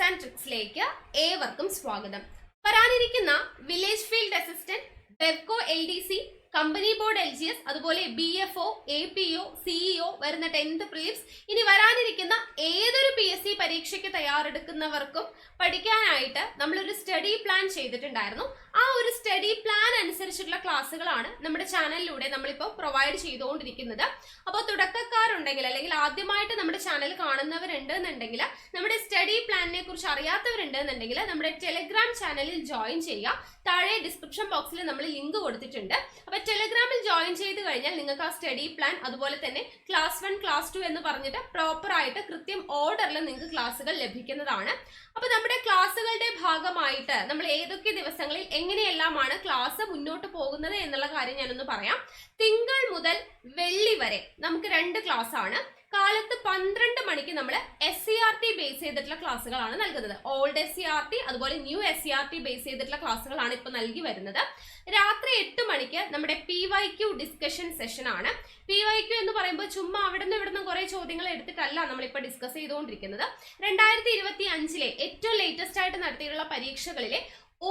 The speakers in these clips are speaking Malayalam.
ആൻഡ് ട്രിക്സിലേക്ക് ഏവർക്കും സ്വാഗതം. വരാനിരിക്കുന്ന village field assistant, Bevco LDC, company board LGS, അതുപോലെ BFO, APO, CEO വരുന്ന 10th പ്രിലിംസ്, ഇനി വരാനിരിക്കുന്ന ഏതൊരു PSC പരീക്ഷയ്ക്ക് തയ്യാറെടുക്കുന്നവർക്കും പഠിക്കാനായിട്ട് നമ്മളൊരു സ്റ്റഡി പ്ലാൻ ചെയ്തിട്ടുണ്ടായിരുന്നു. ആ ഒരു സ്റ്റഡി പ്ലാൻ അനുസരിച്ചുള്ള ക്ലാസ്സുകളാണ് നമ്മുടെ ചാനലിലൂടെ നമ്മളിപ്പോൾ പ്രൊവൈഡ് ചെയ്തുകൊണ്ടിരിക്കുന്നത്. അപ്പോൾ തുടക്കക്കാരുണ്ടെങ്കിൽ അല്ലെങ്കിൽ ആദ്യമായിട്ട് നമ്മുടെ ചാനൽ കാണുന്നവരുണ്ട് എന്നുണ്ടെങ്കിൽ, നമ്മുടെ സ്റ്റഡി പ്ലാനിനെ കുറിച്ച് അറിയാത്തവരുണ്ട് എന്നുണ്ടെങ്കിൽ നമ്മുടെ ടെലഗ്രാം ചാനലിൽ ജോയിൻ ചെയ്യുക. താഴെ ഡിസ്ക്രിപ്ഷൻ ബോക്സിൽ നമ്മൾ ലിങ്ക് കൊടുത്തിട്ടുണ്ട്. അപ്പോൾ ടെലഗ്രാമിൽ ജോയിൻ ചെയ്ത് കഴിഞ്ഞാൽ നിങ്ങൾക്ക് ആ സ്റ്റഡി പ്ലാൻ, അതുപോലെ തന്നെ ക്ലാസ് 1, ക്ലാസ് 2 എന്ന് പറഞ്ഞിട്ട് പ്രോപ്പർ ആയിട്ട് കൃത്യം ഓർഡറിൽ നിങ്ങൾക്ക് ക്ലാസ്സുകൾ ലഭിക്കുന്നതാണ്. അപ്പോൾ നമ്മുടെ ക്ലാസ്സുകളുടെ ഭാഗമായിട്ട് നമ്മൾ ഏതൊക്കെ ദിവസങ്ങളിൽ എങ്ങനെയെല്ലാമാണ് ക്ലാസ് മുന്നോട്ട് പോകുന്നത് എന്നുള്ള കാര്യം ഞാനൊന്ന് പറയാം. തിങ്കൾ മുതൽ വെള്ളി വരെ നമുക്ക് 2 ക്ലാസ് ആണ്. കാലത്ത് 12 മണിക്ക് നമ്മൾ SCRT ബേസ് ചെയ്തിട്ടുള്ള ക്ലാസ്സുകളാണ് നൽകുന്നത്. ഓൾഡ് SCRT അതുപോലെ ന്യൂ SCRT ബേസ് ചെയ്തിട്ടുള്ള ക്ലാസ്സുകളാണ് ഇപ്പോൾ നൽകി വരുന്നത്. രാത്രി 8 മണിക്ക് നമ്മുടെ PYQ ഡിസ്കഷൻ സെഷൻ ആണ്. PYQ എന്ന് പറയുമ്പോൾ ചുമ്മാ അവിടെ നിന്ന് കുറെ ചോദ്യങ്ങൾ എടുത്തിട്ടല്ല നമ്മളിപ്പോൾ ഡിസ്കസ് ചെയ്തുകൊണ്ടിരിക്കുന്നത്. 2025 ഏറ്റവും ലേറ്റസ്റ്റ് ആയിട്ട് നടത്തിയിട്ടുള്ള പരീക്ഷകളിലെ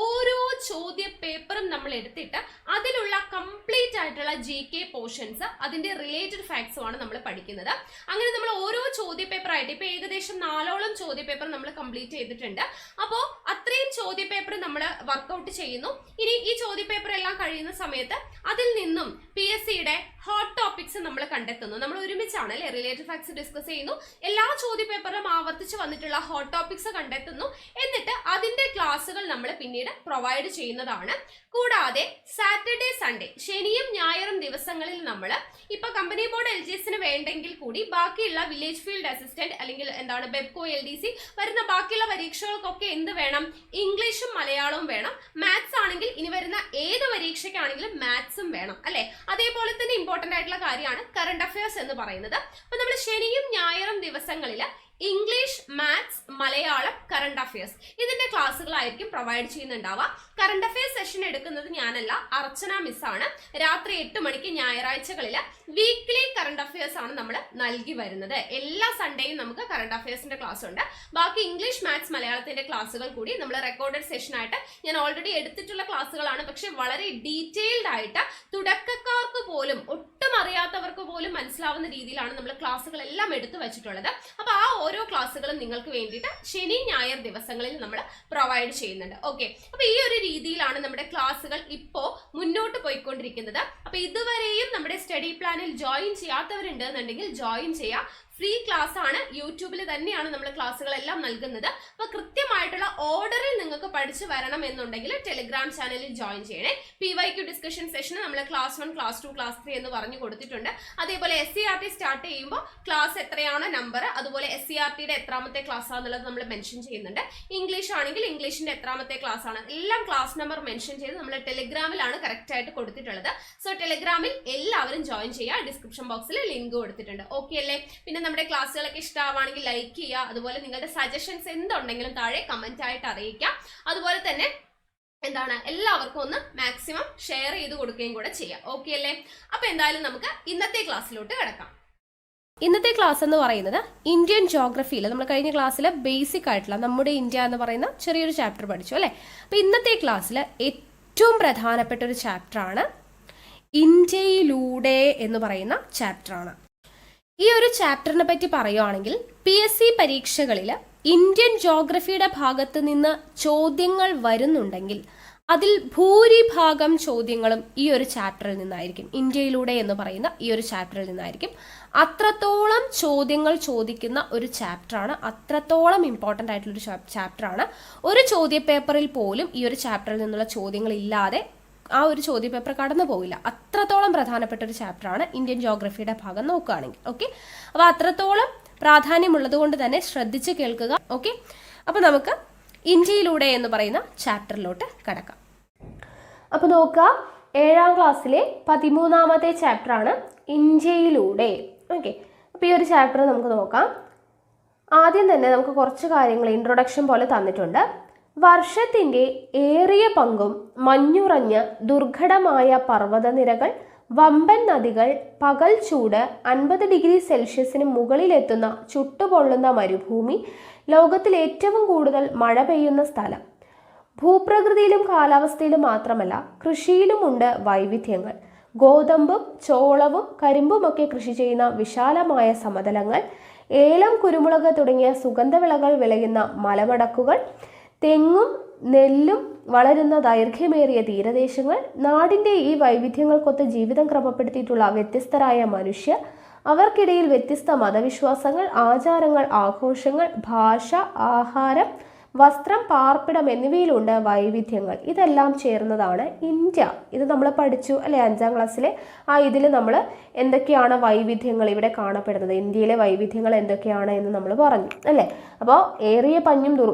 ഓരോ ചോദ്യ പേപ്പറും നമ്മൾ എടുത്തിട്ട് അതിലുള്ള കംപ്ലീറ്റ് ആയിട്ടുള്ള GK പോർഷൻസ്, അതിന്റെ റിലേറ്റഡ് ഫാക്ട്സും ആണ് നമ്മൾ പഠിക്കുന്നത്. അങ്ങനെ നമ്മൾ ഓരോ ചോദ്യ പേപ്പർ ആയിട്ട് ഇപ്പൊ ഏകദേശം 4ഓളം ചോദ്യ പേപ്പർ നമ്മൾ കംപ്ലീറ്റ് ചെയ്തിട്ടുണ്ട്. അപ്പോൾ അത്രയും ചോദ്യ പേപ്പർ നമ്മൾ വർക്ക്ഔട്ട് ചെയ്യുന്നു. ഇനി ഈ ചോദ്യ പേപ്പർ എല്ലാം കഴിയുന്ന സമയത്ത് അതിൽ നിന്നും PSCയുടെ ഹോട്ട് ടോപ്പിക്സ് നമ്മൾ കണ്ടെത്തുന്നു. നമ്മൾ ഒരുമിച്ചാണ് അല്ലെ റിലേറ്റഡ് ഫാക്ട്സ് ഡിസ്കസ് ചെയ്യുന്നു. എല്ലാ ചോദ്യ പേപ്പറിലും ആവർത്തിച്ച് വന്നിട്ടുള്ള ഹോട്ട് ടോപ്പിക്സ് കണ്ടെത്തുന്നു. എന്നിട്ട് അതിന്റെ ക്ലാസ്സുകൾ നമ്മൾ പിന്നീട് പ്രൊവൈഡ് ചെയ്യുന്നതാണ്. കൂടാതെ സാറ്റർഡേ, സൺഡേ, ശനിയും ഞായറും ദിവസങ്ങളിൽ നമ്മൾ ഇപ്പൊ കമ്പനി ബോർഡ് LGSന് വേണ്ടെങ്കിൽ കൂടി ബാക്കിയുള്ള വില്ലേജ് ഫീൽഡ് അസിസ്റ്റന്റ് അല്ലെങ്കിൽ ബെവ്കോ LDC വരുന്ന ബാക്കിയുള്ള പരീക്ഷകൾക്കൊക്കെ എന്ത് വേണം? ഇംഗ്ലീഷും മലയാളവും വേണം. മാത്സ് ആണെങ്കിൽ ഇനി വരുന്ന ഏത് പരീക്ഷയ്ക്കാണെങ്കിലും മാത്സും വേണം അല്ലെ. അതേപോലെ തന്നെ ഇമ്പോർട്ടന്റ് ആയിട്ടുള്ള കാര്യമാണ് കറണ്ട് അഫയേഴ്സ് എന്ന് പറയുന്നത്. അപ്പൊ നമ്മൾ ശനിയും ഞായറും ദിവസങ്ങളിൽ English, maths, Malayalam, current affairs ഇതിന്റെ ക്ലാസ്സുകളായിരിക്കും പ്രൊവൈഡ് ചെയ്യുന്നുണ്ടാവുക. കറണ്ട് അഫയേഴ്സ് സെഷൻ എടുക്കുന്നത് ഞാനല്ല, അർച്ചന മിസ്സാണ്. രാത്രി 8 മണിക്ക് ഞായറാഴ്ചകളിൽ വീക്ക്ലി കറണ്ട് അഫയേഴ്സ് ആണ് നമ്മൾ നൽകി വരുന്നത്. എല്ലാ സൺഡേയും നമുക്ക് കറണ്ട് അഫയേഴ്സിന്റെ ക്ലാസ് ഉണ്ട്. ബാക്കി ഇംഗ്ലീഷ്, മാത്സ്, മലയാളത്തിന്റെ ക്ലാസ്സുകൾ കൂടി നമ്മൾ റെക്കോർഡഡ് സെഷനായിട്ട് ഞാൻ ഓൾറെഡി എടുത്തിട്ടുള്ള ക്ലാസ്സുകളാണ്. പക്ഷെ വളരെ ഡീറ്റെയിൽഡ് ആയിട്ട് തുടക്കക്കാർക്ക് പോലും, ഒട്ടും അറിയാത്തവർക്ക് പോലും മനസ്സിലാവുന്ന രീതിയിലാണ് നമ്മൾ ക്ലാസ്സുകളെല്ലാം എടുത്തു വെച്ചിട്ടുള്ളത്. അപ്പൊ ആ ഓരോ ക്ലാസ്സുകളും നിങ്ങൾക്ക് വേണ്ടിയിട്ട് ശനി, ഞായർ ദിവസങ്ങളിൽ നമ്മൾ പ്രൊവൈഡ് ചെയ്യുന്നുണ്ട്. ഓക്കെ, അപ്പൊ ഈ ഒരു രീതിയിലാണ് നമ്മുടെ ക്ലാസ്സുകൾ ഇപ്പോ മുന്നോട്ട് പോയിക്കൊണ്ടിരിക്കുന്നത്. അപ്പൊ ഇതുവരെയും നമ്മുടെ സ്റ്റഡി പ്ലാനിൽ ജോയിൻ ചെയ്യാത്തവരുണ്ട് എന്നുണ്ടെങ്കിൽ ജോയിൻ ചെയ്യാം. ഫ്രീ ക്ലാസ് ആണ്. യൂട്യൂബിൽ തന്നെയാണ് നമ്മൾ ക്ലാസ്സുകളെല്ലാം നൽകുന്നത്. അപ്പൊ കൃത്യമായിട്ടുള്ള ഓർഡറിൽ നിങ്ങൾക്ക് പഠിച്ചു വരണം എന്നുണ്ടെങ്കിൽ ടെലിഗ്രാം ചാനലിൽ ജോയിൻ ചെയ്യണേ. PYQ ഡിസ്കഷൻ സെഷൻ നമ്മൾ ക്ലാസ് 1, ക്ലാസ് 2, ക്ലാസ് 3 എന്ന് പറഞ്ഞു കൊടുത്തിട്ടുണ്ട്. അതേപോലെ SCRT സ്റ്റാർട്ട് ചെയ്യുമ്പോൾ ക്ലാസ് എത്രയാണ് നമ്പർ, അതുപോലെ SCRTയുടെ എത്രാമത്തെ ക്ലാസ് ആണെന്നുള്ളത് നമ്മൾ മെൻഷൻ ചെയ്യുന്നുണ്ട്. ഇംഗ്ലീഷ് ആണെങ്കിൽ ഇംഗ്ലീഷിന്റെ എത്രാമത്തെ ക്ലാസ് ആണ്, എല്ലാം ക്ലാസ് നമ്പർ മെൻഷൻ ചെയ്ത് നമ്മൾ ടെലിഗ്രാമിലാണ് കറക്റ്റ് ആയിട്ട് കൊടുത്തിട്ടുള്ളത്. സോ ടെലിഗ്രാമിൽ എല്ലാവരും ജോയിൻ ചെയ്യുക. ഡിസ്ക്രിപ്ഷൻ ബോക്സിൽ ലിങ്ക് കൊടുത്തിട്ടുണ്ട്. ഓക്കെ അല്ലേ? പിന്നെ നമ്മുടെ ക്ലാസ്സുകളൊക്കെ ഇഷ്ടമാണെങ്കിൽ ലൈക്ക് ചെയ്യുക. അതുപോലെ നിങ്ങളുടെ സജഷൻസ് എന്തുണ്ടെങ്കിലും താഴെ കമന്റ് ആയിട്ട് അറിയിക്കാം. അതുപോലെ തന്നെ എല്ലാവർക്കും ഒന്ന് മാക്സിമം ഷെയർ ചെയ്ത് കൊടുക്കുകയും കൂടെ ചെയ്യാം. ഓക്കെ അല്ലേ? അപ്പൊ എന്തായാലും നമുക്ക് ഇന്നത്തെ ക്ലാസ്സിലോട്ട് കിടക്കാം. ഇന്നത്തെ ക്ലാസ് എന്ന് പറയുന്നത് ഇന്ത്യൻ ജോഗ്രഫിയിൽ നമ്മൾ കഴിഞ്ഞ ക്ലാസ്സിൽ ബേസിക് ആയിട്ടുള്ള നമ്മുടെ ഇന്ത്യ എന്ന് പറയുന്ന ചെറിയൊരു ചാപ്റ്റർ പഠിച്ചു അല്ലേ. അപ്പൊ ഇന്നത്തെ ക്ലാസ്സിൽ ഏറ്റവും പ്രധാനപ്പെട്ട ഒരു ചാപ്റ്ററാണ് ഇന്ത്യയിലൂടെ എന്ന് പറയുന്ന ചാപ്റ്ററാണ്. ഈ ഒരു ചാപ്റ്ററിനെ പറ്റി പറയുകയാണെങ്കിൽ PSC പരീക്ഷകളിൽ ഇന്ത്യൻ ജോഗ്രഫിയുടെ ഭാഗത്ത് നിന്ന് ചോദ്യങ്ങൾ വരുന്നുണ്ടെങ്കിൽ അതിൽ ഭൂരിഭാഗം ചോദ്യങ്ങളും ഈ ഒരു ചാപ്റ്ററിൽ നിന്നായിരിക്കും. ഇന്ത്യയിലൂടെ എന്ന് പറയുന്ന ഈ ഒരു ചാപ്റ്ററിൽ നിന്നായിരിക്കും. അത്രത്തോളം ചോദ്യങ്ങൾ ചോദിക്കുന്ന ഒരു ചാപ്റ്ററാണ്, അത്രത്തോളം ഇമ്പോർട്ടൻ്റ് ആയിട്ടുള്ളൊരു ചാപ്റ്ററാണ്. ഒരു ചോദ്യ പേപ്പറിൽ പോലും ഈ ഒരു ചാപ്റ്ററിൽ നിന്നുള്ള ചോദ്യങ്ങൾ ഇല്ലാതെ ആ ഒരു ചോദ്യ പേപ്പർ കടന്നു പോവില്ല. അത്രത്തോളം പ്രധാനപ്പെട്ട ഒരു ചാപ്റ്ററാണ് ഇന്ത്യൻ ജോഗ്രഫിയുടെ ഭാഗം നോക്കുകയാണെങ്കിൽ. ഓക്കെ, അപ്പോൾ അത്രത്തോളം പ്രാധാന്യമുള്ളത് കൊണ്ട് തന്നെ ശ്രദ്ധിച്ച് കേൾക്കുക. ഓക്കെ, അപ്പോൾ നമുക്ക് ഇന്ത്യയിലൂടെ എന്ന് പറയുന്ന ചാപ്റ്ററിലോട്ട് കടക്കാം. അപ്പോൾ നോക്കുക, 7ാം ക്ലാസ്സിലെ 13ാമത്തെ ചാപ്റ്ററാണ് ഇന്ത്യയിലൂടെ. ഓക്കെ, അപ്പോൾ ഈ ഒരു ചാപ്റ്റർ നമുക്ക് നോക്കാം. ആദ്യം തന്നെ നമുക്ക് കുറച്ച് കാര്യങ്ങൾ ഇൻട്രൊഡക്ഷൻ പോലെ തന്നിട്ടുണ്ട്. വർഷത്തിൻ്റെ ഏറിയ പങ്കും മഞ്ഞുറഞ്ഞ ദുർഘടമായ പർവ്വതനിരകൾ, വമ്പൻ നദികൾ, പകൽ ചൂട്, 50 ഡിഗ്രി സെൽഷ്യസിന് മുകളിലെത്തുന്ന ചുട്ടുപൊള്ളുന്ന മരുഭൂമി, ലോകത്തിൽ ഏറ്റവും കൂടുതൽ മഴ പെയ്യുന്ന സ്ഥലം. ഭൂപ്രകൃതിയിലും കാലാവസ്ഥയിലും മാത്രമല്ല കൃഷിയിലുമുണ്ട് വൈവിധ്യങ്ങൾ. ഗോതമ്പും ചോളവും കരിമ്പുമൊക്കെ കൃഷി ചെയ്യുന്ന വിശാലമായ സമതലങ്ങൾ, ഏലം, കുരുമുളക് തുടങ്ങിയ സുഗന്ധവിളകൾ വിളയുന്ന മലമടക്കുകൾ, തെങ്ങും നെല്ലും വളരുന്ന ദൈർഘ്യമേറിയ തീരദേശങ്ങൾ, നാടിൻ്റെ ഈ വൈവിധ്യങ്ങൾക്കൊത്ത് ജീവിതം ക്രമപ്പെടുത്തിയിട്ടുള്ള വ്യത്യസ്തരായ മനുഷ്യർ, അവർക്കിടയിൽ വ്യത്യസ്ത മതവിശ്വാസങ്ങൾ, ആചാരങ്ങൾ, ആഘോഷങ്ങൾ, ഭാഷ, ആഹാരം, വസ്ത്രം, പാർപ്പിടം എന്നിവയിലുണ്ട് വൈവിധ്യങ്ങൾ. ഇതെല്ലാം ചേർന്നതാണ് ഇന്ത്യ. ഇത് നമ്മൾ പഠിച്ചു അല്ലെ 5ാം ക്ലാസ്സിലെ ഇതിൽ നമ്മൾ എന്തൊക്കെയാണ് വൈവിധ്യങ്ങൾ ഇവിടെ കാണപ്പെടുന്നത്, ഇന്ത്യയിലെ വൈവിധ്യങ്ങൾ എന്തൊക്കെയാണ് എന്ന് നമ്മൾ പറഞ്ഞു അല്ലേ. അപ്പോൾ ഏറിയ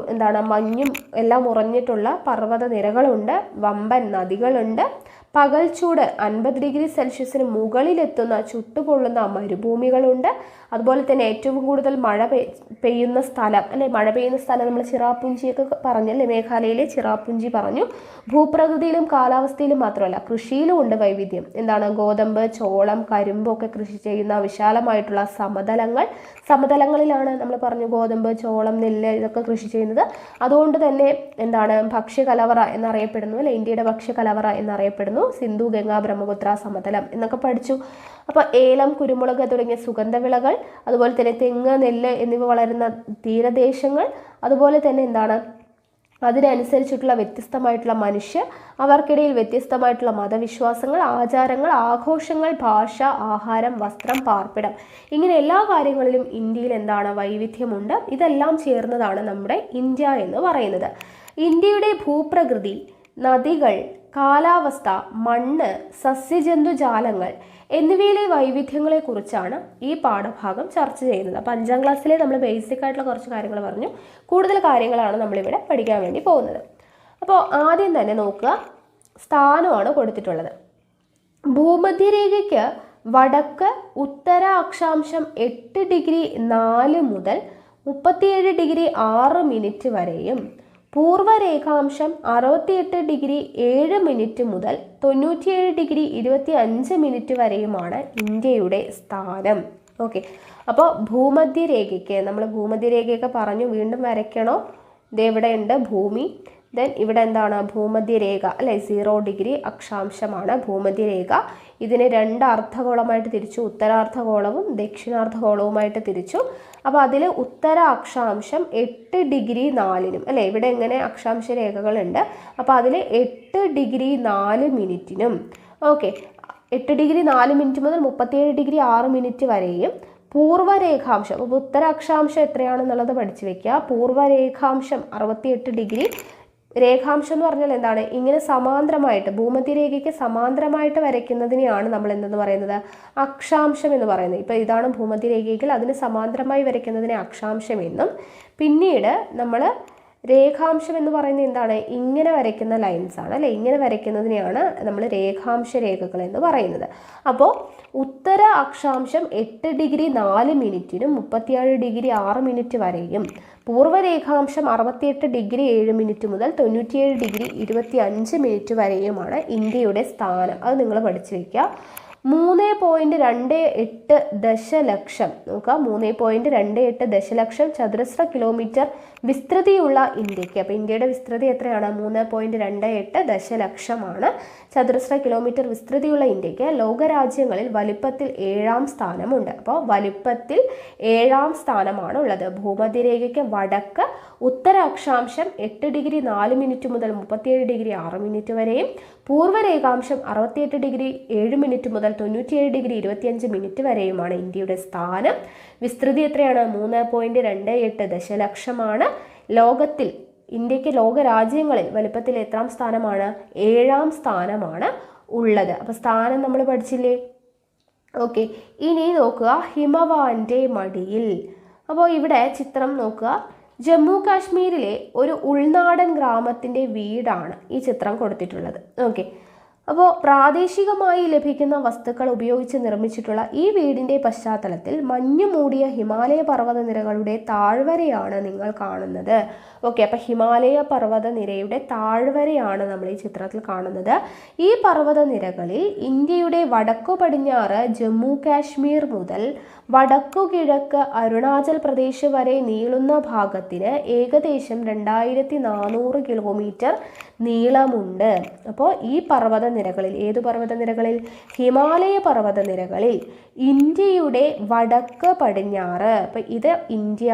മഞ്ഞും എല്ലാം ഉറഞ്ഞിട്ടുള്ള പർവ്വത നിരകളുണ്ട്, വമ്പൻ നദികളുണ്ട്, പകൽ ചൂട് 50 ഡിഗ്രി സെൽഷ്യസിന് മുകളിലെത്തുന്ന ചുട്ടുപൊള്ളുന്ന മരുഭൂമികളുണ്ട്, അതുപോലെ തന്നെ ഏറ്റവും കൂടുതൽ മഴ പെയ്യുന്ന സ്ഥലം അല്ലെ. മഴ പെയ്യുന്ന സ്ഥലം നമ്മൾ ചിറാപുഞ്ചിയൊക്കെ പറഞ്ഞല്ലേ, മേഘാലയയിലെ ചിറാപുഞ്ചി പറഞ്ഞു. ഭൂപ്രകൃതിയിലും കാലാവസ്ഥയിലും മാത്രമല്ല കൃഷിയിലും ഉണ്ട് വൈവിധ്യം. ഗോതമ്പ്, ചോളം, കരിമ്പൊക്കെ കൃഷി ചെയ്യുന്ന വിശാലമായിട്ടുള്ള സമതലങ്ങളിലാണ് നമ്മൾ പറഞ്ഞു ഗോതമ്പ്, ചോളം, നെല്ല് ഇതൊക്കെ കൃഷി ചെയ്യുന്നത്. അതുകൊണ്ട് തന്നെ ഭക്ഷ്യകലവറ എന്നറിയപ്പെടുന്നു അല്ലെ, ഇന്ത്യയുടെ ഭക്ഷ്യകലവറ എന്നറിയപ്പെടുന്നു. സിന്ധു, ഗംഗ, ബ്രഹ്മപുത്ര സമതലം എന്നൊക്കെ പഠിച്ചു. അപ്പോൾ ഏലം, കുരുമുളക് തുടങ്ങിയ സുഗന്ധവിളകൾ, അതുപോലെ തന്നെ തെങ്ങ്, നെല്ല് എന്നിവ വളരുന്ന തീരദേശങ്ങൾ, അതുപോലെ തന്നെ അതിനനുസരിച്ചിട്ടുള്ള വ്യത്യസ്തമായിട്ടുള്ള മനുഷ്യർ, അവർക്കിടയിൽ വ്യത്യസ്തമായിട്ടുള്ള മതവിശ്വാസങ്ങൾ, ആചാരങ്ങൾ, ആഘോഷങ്ങൾ, ഭാഷ, ആഹാരം, വസ്ത്രം, പാർപ്പിടം, ഇങ്ങനെ എല്ലാ കാര്യങ്ങളിലും ഇന്ത്യയിൽ വൈവിധ്യമുണ്ട്. ഇതെല്ലാം ചേർന്നതാണ് നമ്മുടെ ഇന്ത്യ എന്ന് പറയുന്നത്. ഇന്ത്യയുടെ ഭൂപ്രകൃതി, നദികൾ, കാലാവസ്ഥ, മണ്ണ്, സസ്യജന്തുജാലങ്ങൾ എന്നിവയിലെ വൈവിധ്യങ്ങളെക്കുറിച്ചാണ് ഈ പാഠഭാഗം ചർച്ച ചെയ്യുന്നത്. അപ്പോൾ 5ാം ക്ലാസ്സിലെ നമ്മൾ ബേസിക് ആയിട്ടുള്ള കുറച്ച് കാര്യങ്ങൾ പറഞ്ഞു. കൂടുതൽ കാര്യങ്ങളാണ് നമ്മളിവിടെ പഠിക്കാൻ വേണ്ടി പോകുന്നത്. അപ്പോൾ ആദ്യം തന്നെ നോക്കുക, സ്ഥാനമാണ് കൊടുത്തിട്ടുള്ളത്. ഭൂമധ്യരേഖയ്ക്ക് വടക്ക് ഉത്തര അക്ഷാംശം 8 ഡിഗ്രി 4 മുതൽ 37 ഡിഗ്രി 6 മിനിറ്റ് വരെയും പൂർവ്വരേഖാംശം 68 ഡിഗ്രി 7 മിനിറ്റ് മുതൽ 97 ഡിഗ്രി 25 മിനിറ്റ് വരെയുമാണ് ഇന്ത്യയുടെ സ്ഥാനം. ഓക്കെ, അപ്പോൾ ഭൂമധ്യരേഖയ്ക്ക് നമ്മൾ ഭൂമധ്യരേഖയൊക്കെ പറഞ്ഞു, വീണ്ടും വരയ്ക്കണോ? ഇതെവിടെ ഉണ്ട് ഭൂമി, ദെൻ ഇവിടെ ഭൂമധ്യരേഖ അല്ലെ, 0 ഡിഗ്രി അക്ഷാംശമാണ് ഭൂമധ്യരേഖ. ഇതിനെ 2 അർദ്ധഗോളമായിട്ട് തിരിച്ചു, ഉത്തരാർദ്ധഗോളവും ദക്ഷിണാർദ്ധഗോളവുമായിട്ട് തിരിച്ചു. അപ്പോൾ അതിൽ ഉത്തര അക്ഷാംശം 8 ഡിഗ്രി 4 അല്ലെ, ഇവിടെ എങ്ങനെ അക്ഷാംശ രേഖകളുണ്ട്. അപ്പോൾ അതിൽ 8 ഡിഗ്രി 4 മിനിറ്റിനും 8 ഡിഗ്രി 4 മിനിറ്റ് മുതൽ 37 ഡിഗ്രി 6 മിനിറ്റ് വരെയും പൂർവ്വരേഖാംശം, അപ്പോൾ ഉത്തര അക്ഷാംശം എത്രയാണെന്നുള്ളത് പഠിച്ചു വെക്കുക. പൂർവ്വരേഖാംശം 68 ഡിഗ്രി. രേഖാംശം എന്ന് പറഞ്ഞാൽ ഇങ്ങനെ സമാന്തരമായിട്ട് ഭൂമധ്യരേഖയ്ക്ക് സമാന്തരമായിട്ട് വരയ്ക്കുന്നതിനെയാണ് നമ്മൾ എന്തെന്ന് പറയുന്നത്, അക്ഷാംശം എന്ന് പറയുന്നത്. ഇപ്പോൾ ഇതാണ് ഭൂമധ്യരേഖയെങ്കിൽ അതിന് സമാന്തരമായി വരയ്ക്കുന്നതിനെ അക്ഷാംശം എന്നും, പിന്നീട് നമ്മൾ രേഖാംശം എന്ന് പറയുന്നത് ഇങ്ങനെ വരയ്ക്കുന്ന ലൈൻസ് ആണ് അല്ലെ, ഇങ്ങനെ വരയ്ക്കുന്നതിനെയാണ് നമ്മൾ രേഖാംശ രേഖകൾ എന്ന് പറയുന്നത്. അപ്പോൾ ഉത്തര അക്ഷാംശം 8 ഡിഗ്രി 4 മിനിറ്റിനും 37 ഡിഗ്രി 6 മിനിറ്റ് വരെയും പൂർവ്വരേഖാംശം 68 ഡിഗ്രി 7 മിനിറ്റ് മുതൽ 97 ഡിഗ്രി 25 മിനിറ്റ് വരെയുമാണ് ഇന്ത്യയുടെ സ്ഥാനം. അത് നിങ്ങൾ പഠിച്ചു വയ്ക്കുക. 3.28 ദശലക്ഷം 3.28 ദശലക്ഷം ചതുരശ്ര കിലോമീറ്റർ വിസ്തൃതിയുള്ള ഇന്ത്യക്ക്, അപ്പോൾ ഇന്ത്യയുടെ വിസ്തൃതി എത്രയാണ്? 3.28 ദശലക്ഷമാണ് ചതുരശ്ര കിലോമീറ്റർ വിസ്തൃതിയുള്ള ഇന്ത്യക്ക് ലോകരാജ്യങ്ങളിൽ വലിപ്പത്തിൽ 7ാം സ്ഥാനമുണ്ട്. അപ്പോൾ വലിപ്പത്തിൽ 7ാം സ്ഥാനമാണ് ഉള്ളത്. ഭൂമധ്യരേഖയ്ക്ക് വടക്ക് ഉത്തര അക്ഷാംശം 8 ഡിഗ്രി 4 മിനിറ്റ് മുതൽ 37 ഡിഗ്രി 6 മിനിറ്റ് വരെയും പൂർവ്വരേഖാംശം 68 ഡിഗ്രി 7 മിനിറ്റ് മുതൽ 97 ഡിഗ്രി 25 മിനിറ്റ് വരെയുമാണ് ഇന്ത്യയുടെ സ്ഥാനം. വിസ്തൃതി എത്രയാണ്? 3.28 ദശലക്ഷമാണ്. ലോകത്തിൽ ഇന്ത്യക്ക് ലോകരാജ്യങ്ങളിൽ വലിപ്പത്തിൽ എത്രാം സ്ഥാനമാണ്? 7ാം സ്ഥാനമാണ് ഉള്ളത്. അപ്പോൾ സ്ഥാനം നമ്മൾ പഠിച്ചില്ലേ? ഓക്കെ, ഇനി നോക്കുക ഹിമവാന്റെ മടിയിൽ. അപ്പോൾ ഇവിടെ ചിത്രം നോക്കുക. ജമ്മു കാശ്മീരിലെ ഒരു ഉൾനാടൻ ഗ്രാമത്തിൻ്റെ വീടാണ് ഈ ചിത്രം കൊടുത്തിട്ടുള്ളത്. ഓക്കെ, അപ്പോൾ പ്രാദേശികമായി ലഭിക്കുന്ന വസ്തുക്കൾ ഉപയോഗിച്ച് നിർമ്മിച്ചിട്ടുള്ള ഈ വീടിൻ്റെ പശ്ചാത്തലത്തിൽ മഞ്ഞു മൂടിയ ഹിമാലയ പർവ്വതനിരകളുടെ താഴ്വരയാണ് നിങ്ങൾ കാണുന്നത്. ഓക്കെ, അപ്പോൾ ഹിമാലയ പർവ്വതനിരയുടെ താഴ്വരയാണ് നമ്മൾ ഈ ചിത്രത്തിൽ കാണുന്നത്. ഈ പർവ്വതനിരകളിൽ ഇന്ത്യയുടെ വടക്കു പടിഞ്ഞാറ് ജമ്മു കാശ്മീർ മുതൽ വടക്കു കിഴക്ക് അരുണാചൽ പ്രദേശ് വരെ നീളുന്ന ഭാഗത്തിന് ഏകദേശം 2400 കിലോമീറ്റർ നീളമുണ്ട്. അപ്പോൾ ഈ പർവ്വതനിരകളിൽ, ഏതു പർവ്വതനിരകളിൽ? ഹിമാലയ പർവ്വതനിരകളിൽ ഇന്ത്യയുടെ വടക്ക് പടിഞ്ഞാറ്, അപ്പം ഇത് ഇന്ത്യ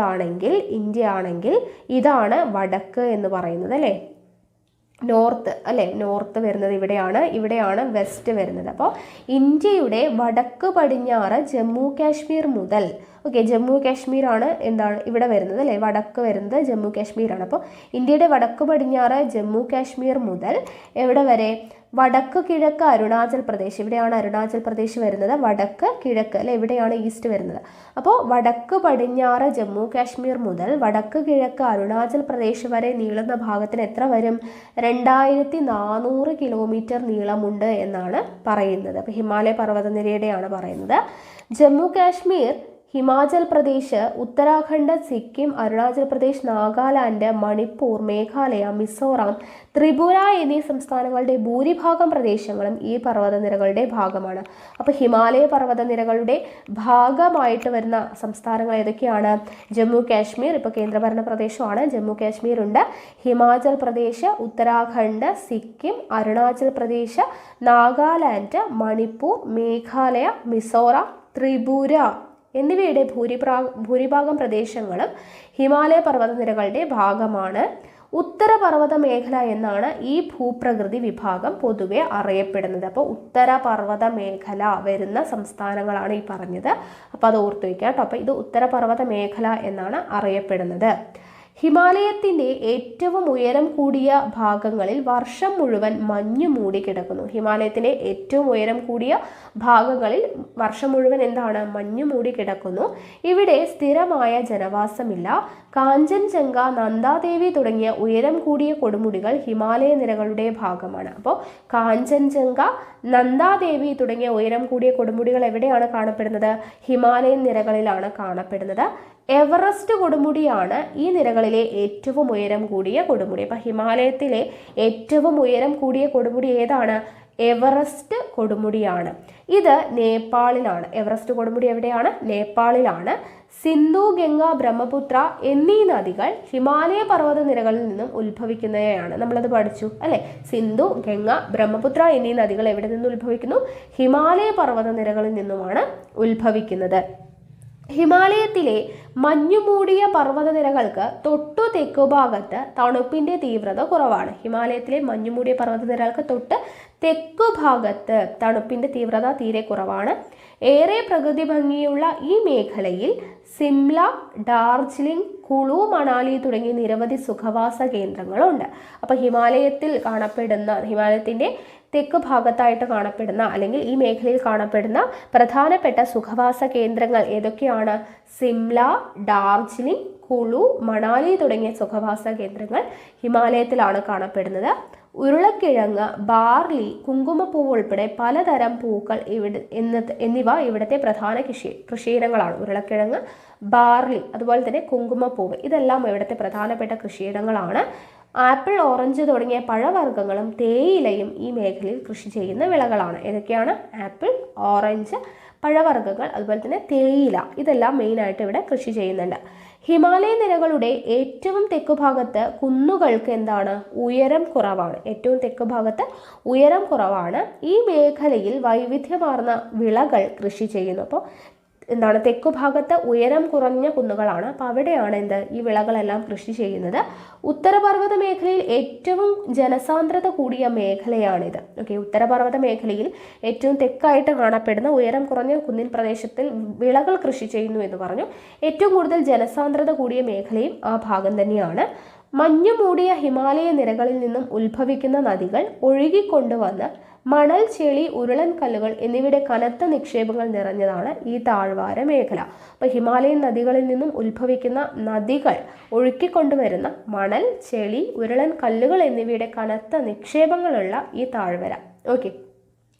ആണെങ്കിൽ ഇതാണ് വടക്ക് എന്ന് പറയുന്നത്, അല്ലേ? നോർത്ത്, അല്ലേ? നോർത്ത് വരുന്നത് ഇവിടെയാണ് വെസ്റ്റ് വരുന്നത്. അപ്പോൾ ഇന്ത്യയുടെ വടക്ക് പടിഞ്ഞാറ് ജമ്മു കാശ്മീർ മുതൽ, ഓക്കെ, ജമ്മു കാശ്മീരാണ് ഇവിടെ വരുന്നത്, അല്ലേ? വടക്ക് വരുന്നത് ജമ്മു കാശ്മീരാണ്. അപ്പോൾ ഇന്ത്യയുടെ വടക്ക് പടിഞ്ഞാറ് ജമ്മു കാശ്മീർ മുതൽ എവിടെ വരെ? വടക്ക് കിഴക്ക് അരുണാചൽ പ്രദേശ്, ഇവിടെയാണ് അരുണാചൽ പ്രദേശ് വരുന്നത്. വടക്ക് കിഴക്ക്, അല്ലെ? ഇവിടെയാണ് ഈസ്റ്റ് വരുന്നത്. അപ്പോൾ വടക്ക് പടിഞ്ഞാറ് ജമ്മു കാശ്മീർ മുതൽ വടക്ക് കിഴക്ക് അരുണാചൽ പ്രദേശ് വരെ നീളുന്ന ഭാഗത്തിന് എത്ര വരും? 2400 കിലോമീറ്റർ നീളമുണ്ട് എന്നാണ് പറയുന്നത്. അപ്പോൾ ഹിമാലയ പർവ്വതനിരയുടെയാണ് പറയുന്നത്. ജമ്മു കാശ്മീർ, ഹിമാചൽ പ്രദേശ്, ഉത്തരാഖണ്ഡ്, സിക്കിം, അരുണാചൽ പ്രദേശ്, നാഗാലാൻഡ്, മണിപ്പൂർ, മേഘാലയ, മിസോറാം, ത്രിപുര എന്നീ സംസ്ഥാനങ്ങളുടെ ഭൂരിഭാഗം പ്രദേശങ്ങളും ഈ പർവ്വതനിരകളുടെ ഭാഗമാണ്. അപ്പോൾ ഹിമാലയ പർവ്വതനിരകളുടെ ഭാഗമായിട്ട് വരുന്ന സംസ്ഥാനങ്ങൾ ഏതൊക്കെയാണ്? ജമ്മു കാശ്മീർ, ഇപ്പോൾ കേന്ദ്രഭരണ പ്രദേശമാണ്, ജമ്മു കാശ്മീർ ഉണ്ട്. ഹിമാചൽ പ്രദേശ്, ഉത്തരാഖണ്ഡ്, സിക്കിം, അരുണാചൽ പ്രദേശ്, നാഗാലാൻഡ്, മണിപ്പൂർ, മേഘാലയ, മിസോറാം, ത്രിപുര എന്നിവയുടെ ഭൂരിഭാഗം പ്രദേശങ്ങളും ഹിമാലയ പർവ്വതനിരകളുടെ ഭാഗമാണ്. ഉത്തരപർവ്വത മേഖല എന്നാണ് ഈ ഭൂപ്രകൃതി വിഭാഗം പൊതുവെ അറിയപ്പെടുന്നത്. അപ്പോൾ ഉത്തരപർവ്വത മേഖല വരുന്ന സംസ്ഥാനങ്ങളാണ് ഈ പറഞ്ഞത്. അപ്പോൾ അത് ഓർത്തു വയ്ക്കുക കേട്ടോ. അപ്പോൾ ഇത് ഉത്തരപർവ്വത മേഖല എന്നാണ് അറിയപ്പെടുന്നത്. ഹിമാലയത്തിൻ്റെ ഏറ്റവും ഉയരം കൂടിയ ഭാഗങ്ങളിൽ വർഷം മുഴുവൻ മഞ്ഞു മൂടി കിടക്കുന്നു. ഹിമാലയത്തിൻ്റെ ഏറ്റവും ഉയരം കൂടിയ ഭാഗങ്ങളിൽ വർഷം മുഴുവൻ എന്താണ്? മഞ്ഞു മൂടി കിടക്കുന്നു. ഇവിടെ സ്ഥിരമായ ജനവാസമില്ല. കാഞ്ചൻജംഗ, നന്ദാദേവി തുടങ്ങിയ ഉയരം കൂടിയ കൊടുമുടികൾ ഹിമാലയ നിരകളുടെ ഭാഗമാണ്. അപ്പോൾ കാഞ്ചൻജംഗ, നന്ദാദേവി തുടങ്ങിയ ഉയരം കൂടിയ കൊടുമുടികൾ എവിടെയാണ് കാണപ്പെടുന്നത്? ഹിമാലയൻ നിരകളിലാണ് കാണപ്പെടുന്നത്. എവറസ്റ്റ് കൊടുമുടിയാണ് ഈ നിരകളിലെ ഏറ്റവും ഉയരം കൂടിയ കൊടുമുടി. അപ്പം ഹിമാലയത്തിലെ ഏറ്റവും ഉയരം കൂടിയ കൊടുമുടി ഏതാണ്? എവറസ്റ്റ് കൊടുമുടിയാണ്. ഇത് നേപ്പാളിലാണ്. എവറസ്റ്റ് കൊടുമുടി എവിടെയാണ്? നേപ്പാളിലാണ്. സിന്ധു, ഗംഗ, ബ്രഹ്മപുത്ര എന്നീ നദികൾ ഹിമാലയ പർവ്വത നിരകളിൽ നിന്നും ഉത്ഭവിക്കുന്നവയാണ്. നമ്മളത് പഠിച്ചു, അല്ലെ? സിന്ധു, ഗംഗ, ബ്രഹ്മപുത്ര എന്നീ നദികൾ എവിടെ നിന്ന് ഉത്ഭവിക്കുന്നു? ഹിമാലയ പർവ്വത നിരകളിൽ നിന്നുമാണ് ഉത്ഭവിക്കുന്നത്. ഹിമാലയത്തിലെ മഞ്ഞുമൂടിയ പർവ്വതനിരകൾക്ക് തൊട്ടു തെക്കുഭാഗത്ത് തണുപ്പിൻ്റെ തീവ്രത കുറവാണ്. ഹിമാലയത്തിലെ മഞ്ഞുമൂടിയ പർവ്വതനിരകൾക്ക് തൊട്ട് തെക്കുഭാഗത്ത് തണുപ്പിൻ്റെ തീവ്രത തീരെ കുറവാണ്. ഏറെ പ്രകൃതി ഭംഗിയുള്ള ഈ മേഖലയിൽ സിംല, ഡാർജിലിംഗ്, കുളു, മണാലി തുടങ്ങിയ നിരവധി സുഖവാസ കേന്ദ്രങ്ങളുണ്ട്. അപ്പോൾ ഹിമാലയത്തിൻ്റെ തെക്ക് ഭാഗത്തായിട്ട് കാണപ്പെടുന്ന അല്ലെങ്കിൽ ഈ മേഖലയിൽ കാണപ്പെടുന്ന പ്രധാനപ്പെട്ട സുഖവാസ കേന്ദ്രങ്ങൾ ഏതൊക്കെയാണ്? സിംല, ഡാർജിലിംഗ്, കുളു, മണാലി തുടങ്ങിയ സുഖവാസ കേന്ദ്രങ്ങൾ ഹിമാലയത്തിലാണ് കാണപ്പെടുന്നത്. ഉരുളക്കിഴങ്ങ്, ബാർലി, കുങ്കുമപ്പൂവ് ഉൾപ്പെടെ പലതരം പൂക്കൾ എന്നിവ ഇവിടുത്തെ പ്രധാന കൃഷിയിടങ്ങളാണ്. ഉരുളക്കിഴങ്ങ്, ബാർലി, അതുപോലെ തന്നെ കുങ്കുമപ്പൂവ്, ഇതെല്ലാം ഇവിടുത്തെ പ്രധാനപ്പെട്ട കൃഷിയിടങ്ങളാണ്. ആപ്പിൾ, ഓറഞ്ച് തുടങ്ങിയ പഴവർഗ്ഗങ്ങളും തേയിലയും ഈ മേഖലയിൽ കൃഷി ചെയ്യുന്ന വിളകളാണ്. ഏതൊക്കെയാണ്? ആപ്പിൾ, ഓറഞ്ച്, പഴവർഗ്ഗങ്ങൾ, അതുപോലെ തന്നെ തേയില, ഇതെല്ലാം മെയിനായിട്ട് ഇവിടെ കൃഷി ചെയ്യുന്നുണ്ട്. ഹിമാലയ നിരകളുടെ ഏറ്റവും തെക്കുഭാഗത്ത് കുന്നുകൾക്ക് എന്താണ്? ഉയരം കുറവാണ്. ഏറ്റവും തെക്കുഭാഗത്ത് ഉയരം കുറവാണ്. ഈ മേഖലയിൽ വൈവിധ്യമാർന്ന വിളകൾ കൃഷി ചെയ്യുന്നു. അപ്പോൾ എന്താണ്? തെക്കുഭാഗത്ത് ഉയരം കുറഞ്ഞ കുന്നുകളാണ്. അപ്പോൾ അവിടെയാണ് ഈ വിളകളെല്ലാം കൃഷി ചെയ്യുന്നത്. ഉത്തരപർവ്വത മേഖലയിൽ ഏറ്റവും ജനസാന്ദ്രത കൂടിയ മേഖലയാണിത്. ഓക്കെ, ഉത്തരപർവ്വത മേഖലയിൽ ഏറ്റവും തെക്കായിട്ട് കാണപ്പെടുന്ന ഉയരം കുറഞ്ഞ കുന്നിൻ പ്രദേശത്തിൽ വിളകൾ കൃഷി ചെയ്യുന്നു എന്ന് പറഞ്ഞു. ഏറ്റവും കൂടുതൽ ജനസാന്ദ്രത കൂടിയ മേഖലയും ആ ഭാഗം തന്നെയാണ്. മഞ്ഞു മൂടിയ ഹിമാലയ നിരകളിൽ നിന്നും ഉത്ഭവിക്കുന്ന നദികൾ ഒഴുകിക്കൊണ്ടുവന്ന് മണൽ, ചെളി, ഉരുളൻ കല്ലുകൾ എന്നിവയുടെ കനത്ത നിക്ഷേപങ്ങൾ നിറഞ്ഞതാണ് ഈ താഴ്വാര മേഖല. അപ്പോൾ ഹിമാലയൻ നദികളിൽ നിന്നും ഉത്ഭവിക്കുന്ന നദികൾ ഒഴുക്കിക്കൊണ്ടുവരുന്ന മണൽ, ചെളി, ഉരുളൻ കല്ലുകൾ എന്നിവയുടെ കനത്ത നിക്ഷേപങ്ങളുള്ള ഈ താഴ്വര ഓക്കെ,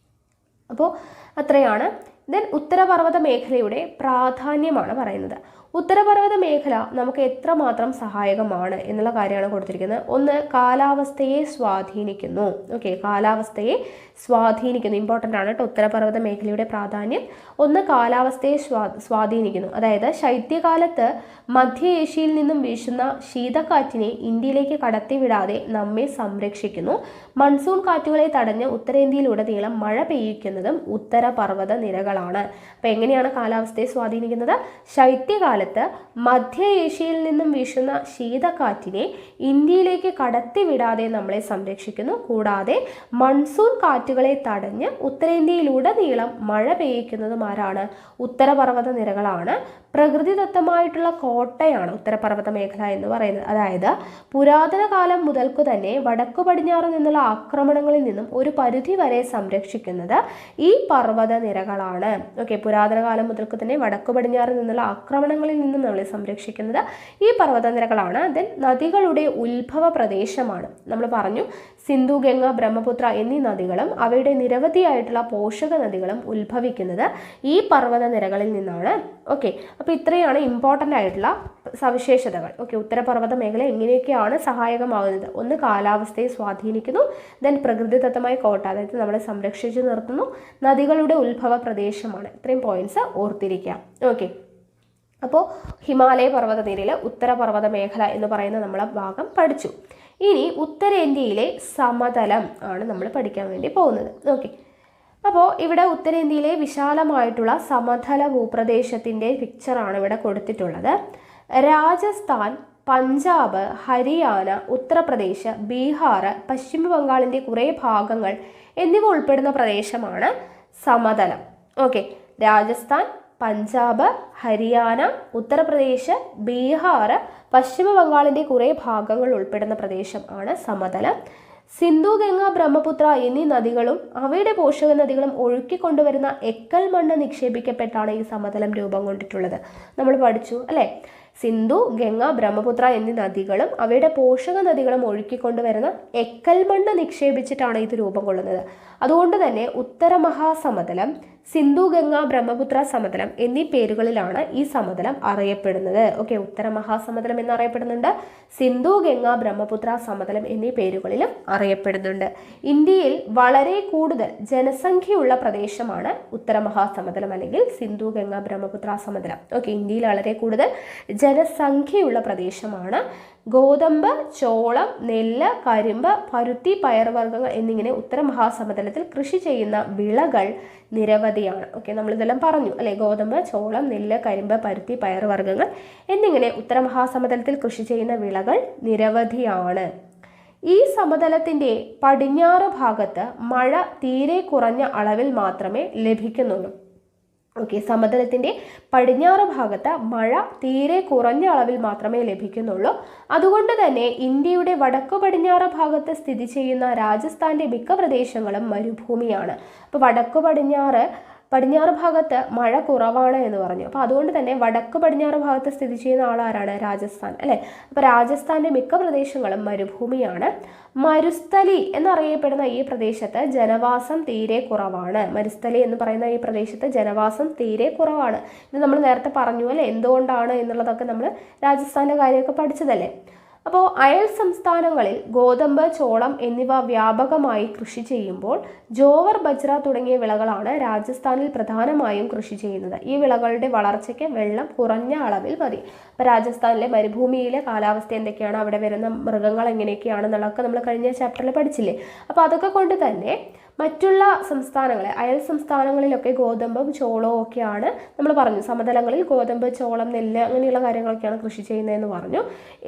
അപ്പോൾ അത്രയാണ്. ദെൻ ഉത്തരപർവ്വത മേഖലയുടെ പ്രാധാന്യമാണ് പറയുന്നത്. ഉത്തരപർവ്വത മേഖല നമുക്ക് എത്രമാത്രം സഹായകമാണ് എന്നുള്ള കാര്യമാണ് കൊടുത്തിരിക്കുന്നത്. ഒന്ന്, കാലാവസ്ഥയെ സ്വാധീനിക്കുന്നു. ഓക്കെ, കാലാവസ്ഥയെ സ്വാധീനിക്കുന്നു, ഇമ്പോർട്ടൻ്റ് ആണ് കേട്ടോ ഉത്തരപർവ്വത മേഖലയുടെ പ്രാധാന്യം. ഒന്ന്, കാലാവസ്ഥയെ സ്വാധീനിക്കുന്നു, അതായത് ശൈത്യകാലത്ത് മധ്യ ഏഷ്യയിൽ നിന്നും വീശുന്ന ശീതക്കാറ്റിനെ ഇന്ത്യയിലേക്ക് കടത്തിവിടാതെ നമ്മെ സംരക്ഷിക്കുന്നു. മൺസൂൺ കാറ്റുകളെ തടഞ്ഞ് ഉത്തരേന്ത്യയിലുടനീളം മഴ പെയ്യിക്കുന്നതും ഉത്തരപർവ്വത നിരകളാണ്. അപ്പോൾ എങ്ങനെയാണ് കാലാവസ്ഥയെ സ്വാധീനിക്കുന്നത്? ശൈത്യകാലത്ത് മധ്യ ഏഷ്യയിൽ നിന്നും വീശുന്ന ശീതക്കാറ്റിനെ ഇന്ത്യയിലേക്ക് കടത്തിവിടാതെ നമ്മളെ സംരക്ഷിക്കുന്നു. കൂടാതെ മൺസൂൺ കാറ്റുകളെ തടഞ്ഞ് ഉത്തരേന്ത്യയിലുടനീളം മഴ പെയ്യിക്കുന്നതും ആരാണ്? ഉത്തരപർവ്വത നിരകളാണ്. പ്രകൃതിദത്തമായിട്ടുള്ള കോട്ടയാണ് ഉത്തരപർവ്വത മേഖല എന്ന് പറയുന്നത്. അതായത് പുരാതന കാലം മുതൽക്കു തന്നെ വടക്കു പടിഞ്ഞാറ് നിന്നുള്ള ആക്രമണങ്ങളിൽ നിന്നും ഒരു പരിധി വരെ സംരക്ഷിക്കുന്നത് ഈ പർവ്വത നിരകളാണ്. ഓക്കെ, പുരാതന കാലം മുതൽക്കു തന്നെ വടക്കു പടിഞ്ഞാറ് നിന്നുള്ള ആക്രമണങ്ങളിൽ നിന്നും നമ്മളെ സംരക്ഷിക്കുന്നത് ഈ പർവ്വത നിരകളാണ്. ദെൻ നദികളുടെ ഉത്ഭവ പ്രദേശമാണ്. നമ്മൾ പറഞ്ഞു സിന്ധു, ഗംഗ, ബ്രഹ്മപുത്ര എന്നീ നദികളും അവയുടെ നിരവധിയായിട്ടുള്ള പോഷക നദികളും ഉത്ഭവിക്കുന്നത് ഈ പർവ്വത നിരകളിൽ നിന്നാണ്. ഓക്കെ, അപ്പോൾ ഇത്രയാണ് ഇമ്പോർട്ടൻ്റ് ആയിട്ടുള്ള സവിശേഷതകൾ. ഓക്കെ, ഉത്തരപർവ്വത മേഖല എങ്ങനെയൊക്കെയാണ് സഹായകമാകുന്നത്? ഒന്ന്, കാലാവസ്ഥയെ സ്വാധീനിക്കുന്നു. ദെൻ പ്രകൃതിദത്തമായ കോട്ട, അതായത് നമ്മളെ സംരക്ഷിച്ചു നിർത്തുന്നു. നദികളുടെ ഉത്ഭവ പ്രദേശമാണ്. ഇത്രയും പോയിന്റ്സ് ഓർത്തിരിക്കുക. ഓക്കെ, അപ്പോൾ ഹിമാലയ പർവ്വതനിരയിൽ ഉത്തരപർവ്വത മേഖല എന്ന് പറയുന്ന നമ്മളെ ഭാഗം പഠിച്ചു. ഇനി ഉത്തരേന്ത്യയിലെ സമതലം ആണ് നമ്മൾ പഠിക്കാൻ വേണ്ടി പോകുന്നത്. ഓക്കെ, അപ്പോൾ ഇവിടെ ഉത്തരേന്ത്യയിലെ വിശാലമായിട്ടുള്ള സമതല ഭൂപ്രദേശത്തിൻ്റെ പിക്ചറാണ് ഇവിടെ കൊടുത്തിട്ടുള്ളത്. രാജസ്ഥാൻ, പഞ്ചാബ്, ഹരിയാന, ഉത്തർപ്രദേശ്, ബീഹാർ, പശ്ചിമ ബംഗാളിൻ്റെ കുറേ ഭാഗങ്ങൾ എന്നിവ ഉൾപ്പെടുന്ന പ്രദേശമാണ് സമതലം. ഓക്കെ, രാജസ്ഥാൻ, പഞ്ചാബ്, ഹരിയാന, ഉത്തർപ്രദേശ്, ബീഹാർ, പശ്ചിമ ബംഗാളിൻ്റെ കുറേ ഭാഗങ്ങൾ ഉൾപ്പെടുന്ന പ്രദേശം ആണ് സമതലം. സിന്ധു, ഗംഗ, ബ്രഹ്മപുത്ര എന്നീ നദികളും അവയുടെ പോഷക നദികളും ഒഴുക്കിക്കൊണ്ടുവരുന്ന എക്കൽ മണ്ണ് നിക്ഷേപിക്കപ്പെട്ടാണ് ഈ സമതലം രൂപം കൊണ്ടിട്ടുള്ളത്. നമ്മൾ പഠിച്ചു അല്ലേ? സിന്ധു, ഗംഗ, ബ്രഹ്മപുത്ര എന്നീ നദികളും അവയുടെ പോഷക നദികളും ഒഴുക്കിക്കൊണ്ടുവരുന്ന എക്കൽ മണ്ണ് നിക്ഷേപിച്ചിട്ടാണ് ഇത് രൂപം കൊള്ളുന്നത്. അതുകൊണ്ട് തന്നെ ഉത്തര മഹാസമതലം, സിന്ധു, ഗംഗ, ബ്രഹ്മപുത്ര സമതലം എന്നീ പേരുകളിലാണ് ഈ സമതലം അറിയപ്പെടുന്നത്. ഓക്കെ, ഉത്തര മഹാസമതലം എന്നറിയപ്പെടുന്നുണ്ട്, സിന്ധു, ഗംഗ, ബ്രഹ്മപുത്ര സമതലം എന്നീ പേരുകളിലും അറിയപ്പെടുന്നുണ്ട്. ഇന്ത്യയിൽ വളരെ കൂടുതൽ ജനസംഖ്യയുള്ള പ്രദേശമാണ് ഉത്തര മഹാസമതലം അല്ലെങ്കിൽ സിന്ധു, ഗംഗ, ബ്രഹ്മപുത്ര സമതലം. ഓക്കെ, ഇന്ത്യയിൽ വളരെ കൂടുതൽ ജനസംഖ്യയുള്ള പ്രദേശമാണ്. ഗോതമ്പ്, ചോളം, നെല്ല്, കരിമ്പ്, പരുത്തി, പയർവർഗ്ഗങ്ങൾ എന്നിങ്ങനെ ഉത്തര മഹാസമതലത്തിൽ കൃഷി ചെയ്യുന്ന വിളകൾ നിരവധിയാണ്. ഓക്കെ, നമ്മളിതെല്ലാം പറഞ്ഞു അല്ലെ? ഗോതമ്പ്, ചോളം, നെല്ല്, കരിമ്പ്, പരുത്തി, പയർവർഗ്ഗങ്ങൾ എന്നിങ്ങനെ ഉത്തര മഹാസമതലത്തിൽ കൃഷി ചെയ്യുന്ന വിളകൾ നിരവധിയാണ്. ഈ സമതലത്തിൻ്റെ പടിഞ്ഞാറ് ഭാഗത്ത് മഴ തീരെ കുറഞ്ഞ അളവിൽ മാത്രമേ ലഭിക്കുന്നുള്ളൂ. ഓക്കെ, സമതലത്തിൻ്റെ പടിഞ്ഞാറ് ഭാഗത്ത് മഴ തീരെ കുറഞ്ഞ അളവിൽ മാത്രമേ ലഭിക്കുന്നുള്ളൂ. അതുകൊണ്ട് തന്നെ ഇന്ത്യയുടെ വടക്കു പടിഞ്ഞാറ് ഭാഗത്ത് സ്ഥിതി ചെയ്യുന്ന രാജസ്ഥാൻ്റെ മിക്ക പ്രദേശങ്ങളും മരുഭൂമിയാണ്. അപ്പോൾ വടക്കു പടിഞ്ഞാറ് ഭാഗത്ത് മഴ കുറവാണ് എന്ന് പറഞ്ഞു. അപ്പോൾ അതുകൊണ്ട് തന്നെ വടക്ക് പടിഞ്ഞാറ് ഭാഗത്ത് സ്ഥിതി ചെയ്യുന്ന ആളാരാണ്? രാജസ്ഥാൻ അല്ലേ? അപ്പോൾ രാജസ്ഥാൻ്റെ മിക്ക പ്രദേശങ്ങളും മരുഭൂമിയാണ്. മരുസ്ഥലി എന്നറിയപ്പെടുന്ന ഈ പ്രദേശത്ത് ജനവാസം തീരെ കുറവാണ്. മരുസ്ഥലി എന്ന് പറയുന്ന ഈ പ്രദേശത്ത് ജനവാസം തീരെ കുറവാണ്. ഇത് നമ്മൾ നേരത്തെ പറഞ്ഞു അല്ലേ? എന്തുകൊണ്ടാണ് എന്നുള്ളതൊക്കെ നമ്മൾ രാജസ്ഥാൻ്റെ കാര്യമൊക്കെ പഠിച്ചതല്ലേ? അപ്പോൾ അയൽ സംസ്ഥാനങ്ങളിൽ ഗോതമ്പ്, ചോളം എന്നിവ വ്യാപകമായി കൃഷി ചെയ്യുമ്പോൾ ജോവർ, ബജ്ര തുടങ്ങിയ വിളകളാണ് രാജസ്ഥാനിൽ പ്രധാനമായും കൃഷി ചെയ്യുന്നത്. ഈ വിളകളുടെ വളർച്ചയ്ക്ക് വെള്ളം കുറഞ്ഞ അളവിൽ മതി. അപ്പോൾ രാജസ്ഥാനിലെ മരുഭൂമിയിലെ കാലാവസ്ഥ എന്തൊക്കെയാണ്, അവിടെ വരുന്ന മൃഗങ്ങൾ എങ്ങനെയൊക്കെയാണെന്നുള്ളതൊക്കെ നമ്മൾ കഴിഞ്ഞ ചാപ്റ്ററിൽ പഠിച്ചില്ലേ? അപ്പോൾ അതൊക്കെ കൊണ്ട് തന്നെ മറ്റുള്ള സംസ്ഥാനങ്ങളെ, അയൽ സംസ്ഥാനങ്ങളിലൊക്കെ ഗോതമ്പും ചോളവും ഒക്കെയാണ് നമ്മൾ പറഞ്ഞു. സമതലങ്ങളിൽ ഗോതമ്പ്, ചോളം, നെല്ല് അങ്ങനെയുള്ള കാര്യങ്ങളൊക്കെയാണ് കൃഷി ചെയ്യുന്നതെന്ന് പറഞ്ഞു.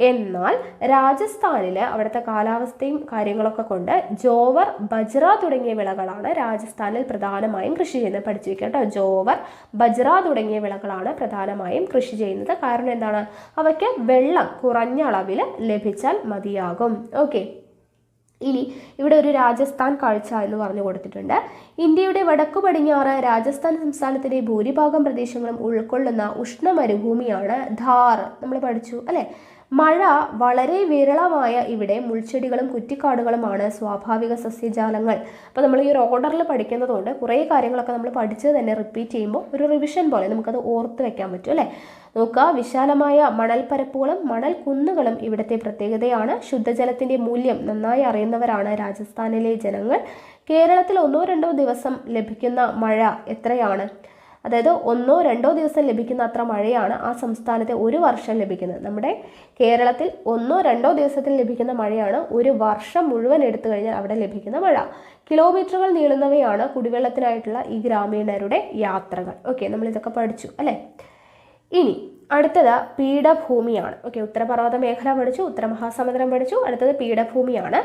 എന്നാൽ രാജസ്ഥാനിൽ അവിടുത്തെ കാലാവസ്ഥയും കാര്യങ്ങളൊക്കെ കൊണ്ട് ജോവർ, ബജ്ര തുടങ്ങിയ വിളകളാണ് രാജസ്ഥാനിൽ പ്രധാനമായും കൃഷി ചെയ്യുന്നത്. പഠിച്ചു വെക്കുക കേട്ടോ. ജോവർ, ബജ്ര തുടങ്ങിയ വിളകളാണ് പ്രധാനമായും കൃഷി ചെയ്യുന്നത്. കാരണം എന്താണ്? അവയ്ക്ക് വെള്ളം കുറഞ്ഞ അളവിൽ ലഭിച്ചാൽ മതിയാകും. ഓക്കെ, ഇനി ഇവിടെ ഒരു രാജസ്ഥാൻ കാഴ്ച എന്ന് പറഞ്ഞു കൊടുത്തിട്ടുണ്ട്. ഇന്ത്യയുടെ വടക്കു പടിഞ്ഞാറ് രാജസ്ഥാൻ സംസ്ഥാനത്തിൻ്റെ ഭൂരിഭാഗം പ്രദേശങ്ങളും ഉൾക്കൊള്ളുന്ന ഉഷ്ണ മരുഭൂമിയാണ് ധാർ. നമ്മൾ പഠിച്ചു അല്ലേ? മഴ വളരെ വിരളമായ ഇവിടെ മുൾച്ചെടികളും കുറ്റിക്കാടുകളുമാണ് സ്വാഭാവിക സസ്യജാലങ്ങൾ. അപ്പോൾ നമ്മൾ ഈ ഒരു ഓർഡറിൽ പഠിക്കുന്നതുകൊണ്ട് കുറേ കാര്യങ്ങളൊക്കെ നമ്മൾ പഠിച്ചത് തന്നെ റിപ്പീറ്റ് ചെയ്യുമ്പോൾ ഒരു റിവിഷൻ പോലെ നമുക്കത് ഓർത്ത് വെക്കാൻ പറ്റും അല്ലേ. നോക്കുക, വിശാലമായ മണൽപ്പരപ്പുകളും മണൽ കുന്നുകളും ഇവിടുത്തെ പ്രത്യേകതയാണ്. ശുദ്ധജലത്തിൻ്റെ മൂല്യം നന്നായി അറിയുന്നവരാണ് രാജസ്ഥാനിലെ ജനങ്ങൾ. കേരളത്തിൽ 1-2 ദിവസം ലഭിക്കുന്ന മഴ എത്രയാണ്? അതായത് 1-2 ദിവസം ലഭിക്കുന്ന അത്ര മഴയാണ് ആ സംസ്ഥാനത്തെ ഒരു വർഷം ലഭിക്കുന്നത്. നമ്മുടെ കേരളത്തിൽ 1-2 ദിവസത്തിൽ ലഭിക്കുന്ന മഴയാണ് ഒരു വർഷം മുഴുവൻ എടുത്തു കഴിഞ്ഞാൽ അവിടെ ലഭിക്കുന്ന മഴ. കിലോമീറ്ററുകൾ നീളുന്നവയാണ് കുടിവെള്ളത്തിനായിട്ടുള്ള ഈ ഗ്രാമീണരുടെ യാത്രകൾ. ഓക്കെ, നമ്മൾ ഇതൊക്കെ പഠിച്ചു അല്ലേ. ഇനി അടുത്തത് പീഠഭൂമിയാണ്. ഓക്കെ, ഉത്തരപർവ്വത മേഖല പഠിച്ചു, ഉത്തരമഹാസമുദ്രം പഠിച്ചു. അടുത്തത് പീഠഭൂമിയാണ്.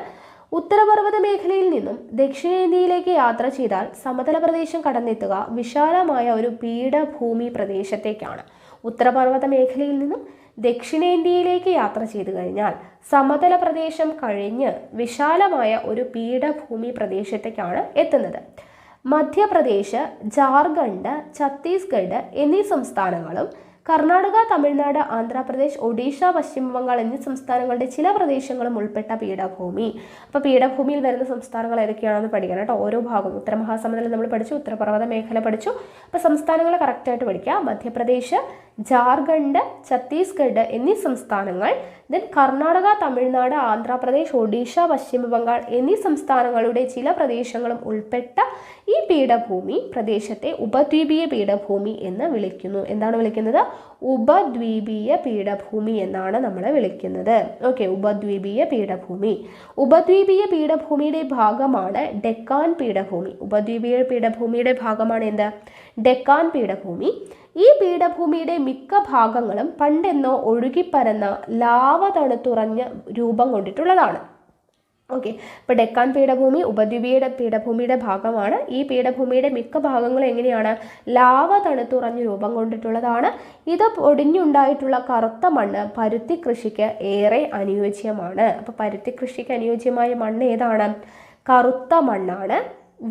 ഉത്തരപർവ്വത മേഖലയിൽ നിന്നും ദക്ഷിണേന്ത്യയിലേക്ക് യാത്ര ചെയ്താൽ സമതല പ്രദേശം കടന്നെത്തുക വിശാലമായ ഒരു പീഠഭൂമി പ്രദേശത്തേക്കാണ്. ഉത്തരപർവ്വത മേഖലയിൽ നിന്നും ദക്ഷിണേന്ത്യയിലേക്ക് യാത്ര ചെയ്തു കഴിഞ്ഞാൽ സമതല പ്രദേശം കഴിഞ്ഞ് വിശാലമായ ഒരു പീഠഭൂമി പ്രദേശത്തേക്കാണ് എത്തുന്നത്. മധ്യപ്രദേശ്, ജാർഖണ്ഡ്, ഛത്തീസ്ഗഡ് എന്നീ സംസ്ഥാനങ്ങളും കർണാടക, തമിഴ്നാട്, ആന്ധ്രാപ്രദേശ്, ഒഡീഷ, പശ്ചിമ ബംഗാൾ എന്നീ സംസ്ഥാനങ്ങളുടെ ചില പ്രദേശങ്ങളും ഉൾപ്പെട്ട പീഠഭൂമി. അപ്പോൾ പീഠഭൂമിയിൽ വരുന്ന സംസ്ഥാനങ്ങൾ ഏതൊക്കെയാണെന്ന് പഠിക്കണം കേട്ടോ. ഓരോ ഭാഗവും ഉത്തരമഹാസമുദ്രം നമ്മൾ പഠിച്ചു, ഉത്തരപർവ്വത മേഖല പഠിച്ചു. അപ്പോൾ സംസ്ഥാനങ്ങൾ കറക്റ്റായിട്ട് പഠിക്കുക. മധ്യപ്രദേശ്, ജാർഖണ്ഡ്, ഛത്തീസ്ഗഡ് എന്നീ സംസ്ഥാനങ്ങൾ, ദെൻ കർണാടക, തമിഴ്നാട്, ആന്ധ്രാപ്രദേശ്, ഒഡീഷ, പശ്ചിമ ബംഗാൾ എന്നീ സംസ്ഥാനങ്ങളുടെ ചില പ്രദേശങ്ങളും ഉൾപ്പെട്ട ഈ പീഠഭൂമി പ്രദേശത്തെ ഉപദ്വീപീയ പീഠഭൂമി എന്ന് വിളിക്കുന്നു. എന്താണ് വിളിക്കുന്നത്? ഉപദ്വീപീയ പീഠഭൂമി എന്നാണ് നമ്മൾ വിളിക്കുന്നത്. ഓക്കെ, ഉപദ്വീപീയ പീഠഭൂമി. ഉപദ്വീപീയ പീഠഭൂമിയുടെ ഭാഗമാണ് ഡെക്കാൻ പീഠഭൂമി. ഉപദ്വീപീയ പീഠഭൂമിയുടെ ഭാഗമാണ് എന്ത്? ഡെക്കാൻ പീഠഭൂമി. ഈ പീഠഭൂമിയുടെ മിക്ക ഭാഗങ്ങളും പണ്ടെന്നോ ഒഴുകിപ്പരന്ന ലാവ തണുത്തുറഞ്ഞ രൂപം കൊണ്ടിട്ടുള്ളതാണ്. ഓക്കെ, ഇപ്പോൾ ഡെക്കാൻ പീഠഭൂമി ഉപദ്വീപീയ പീഠഭൂമിയുടെ ഭാഗമാണ്. ഈ പീഠഭൂമിയുടെ മിക്ക ഭാഗങ്ങളും എങ്ങനെയാണ്? ലാവ തണുത്തുറഞ്ഞ രൂപം കൊണ്ടിട്ടുള്ളതാണ്. ഇത് പൊടിഞ്ഞുണ്ടായിട്ടുള്ള കറുത്ത മണ്ണ് പരുത്തി കൃഷിക്ക് ഏറെ അനുയോജ്യമാണ്. അപ്പോൾ പരുത്തി കൃഷിക്ക് അനുയോജ്യമായ മണ്ണ് ഏതാണ്? കറുത്ത മണ്ണാണ്.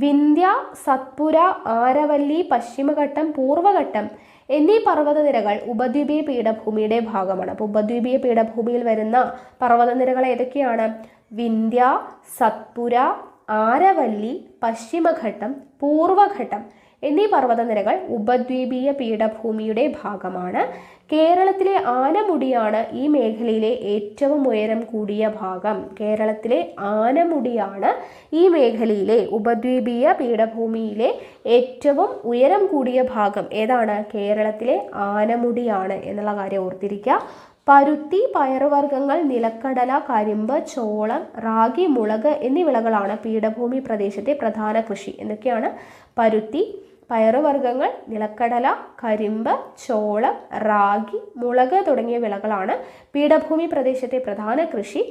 വിന്ധ്യ, സത്പുര, ആരവല്ലി, പശ്ചിമഘട്ടം, പൂർവ്വഘട്ടം എന്നീ പർവ്വതനിരകൾ ഉപദ്വീപീയ പീഠഭൂമിയുടെ ഭാഗമാണ്. അപ്പോൾ ഉപദ്വീപീയ പീഠഭൂമിയിൽ വരുന്ന പർവ്വതനിരകൾ ഏതൊക്കെയാണ്? വിന്ധ്യ, സത്പുര, ആരവല്ലി, പശ്ചിമഘട്ടം, പൂർവ്വഘട്ടം എന്നീ പർവ്വതനിരകൾ ഉപദ്വീപീയ പീഠഭൂമിയുടെ ഭാഗമാണ്. കേരളത്തിലെ ആനമുടിയാണ് ഈ മേഖലയിലെ ഏറ്റവും ഉയരം കൂടിയ ഭാഗം. കേരളത്തിലെ ആനമുടിയാണ് ഈ മേഖലയിലെ ഉപദ്വീപീയ പീഠഭൂമിയിലെ ഏറ്റവും ഉയരം കൂടിയ ഭാഗം. ഏതാണ്? കേരളത്തിലെ ആനമുടിയാണ് എന്നുള്ള കാര്യം ഓർത്തിരിക്കുക. പരുത്തി, പയറുവർഗ്ഗങ്ങൾ, നിലക്കടല, കരിമ്പ്, ചോളം, റാഗി, മുളക് എന്നീ വിളകളാണ് പീഠഭൂമി പ്രദേശത്തെ പ്രധാന കൃഷി. എന്തൊക്കെയാണ്? പരുത്തി, പയറുവർഗ്ഗങ്ങൾ, നിലക്കടല, കരിമ്പ്, ചോളം, റാഗി, മുളക് തുടങ്ങിയ വിളകളാണ് പീഠഭൂമി പ്രദേശത്തെ പ്രധാന കൃഷി.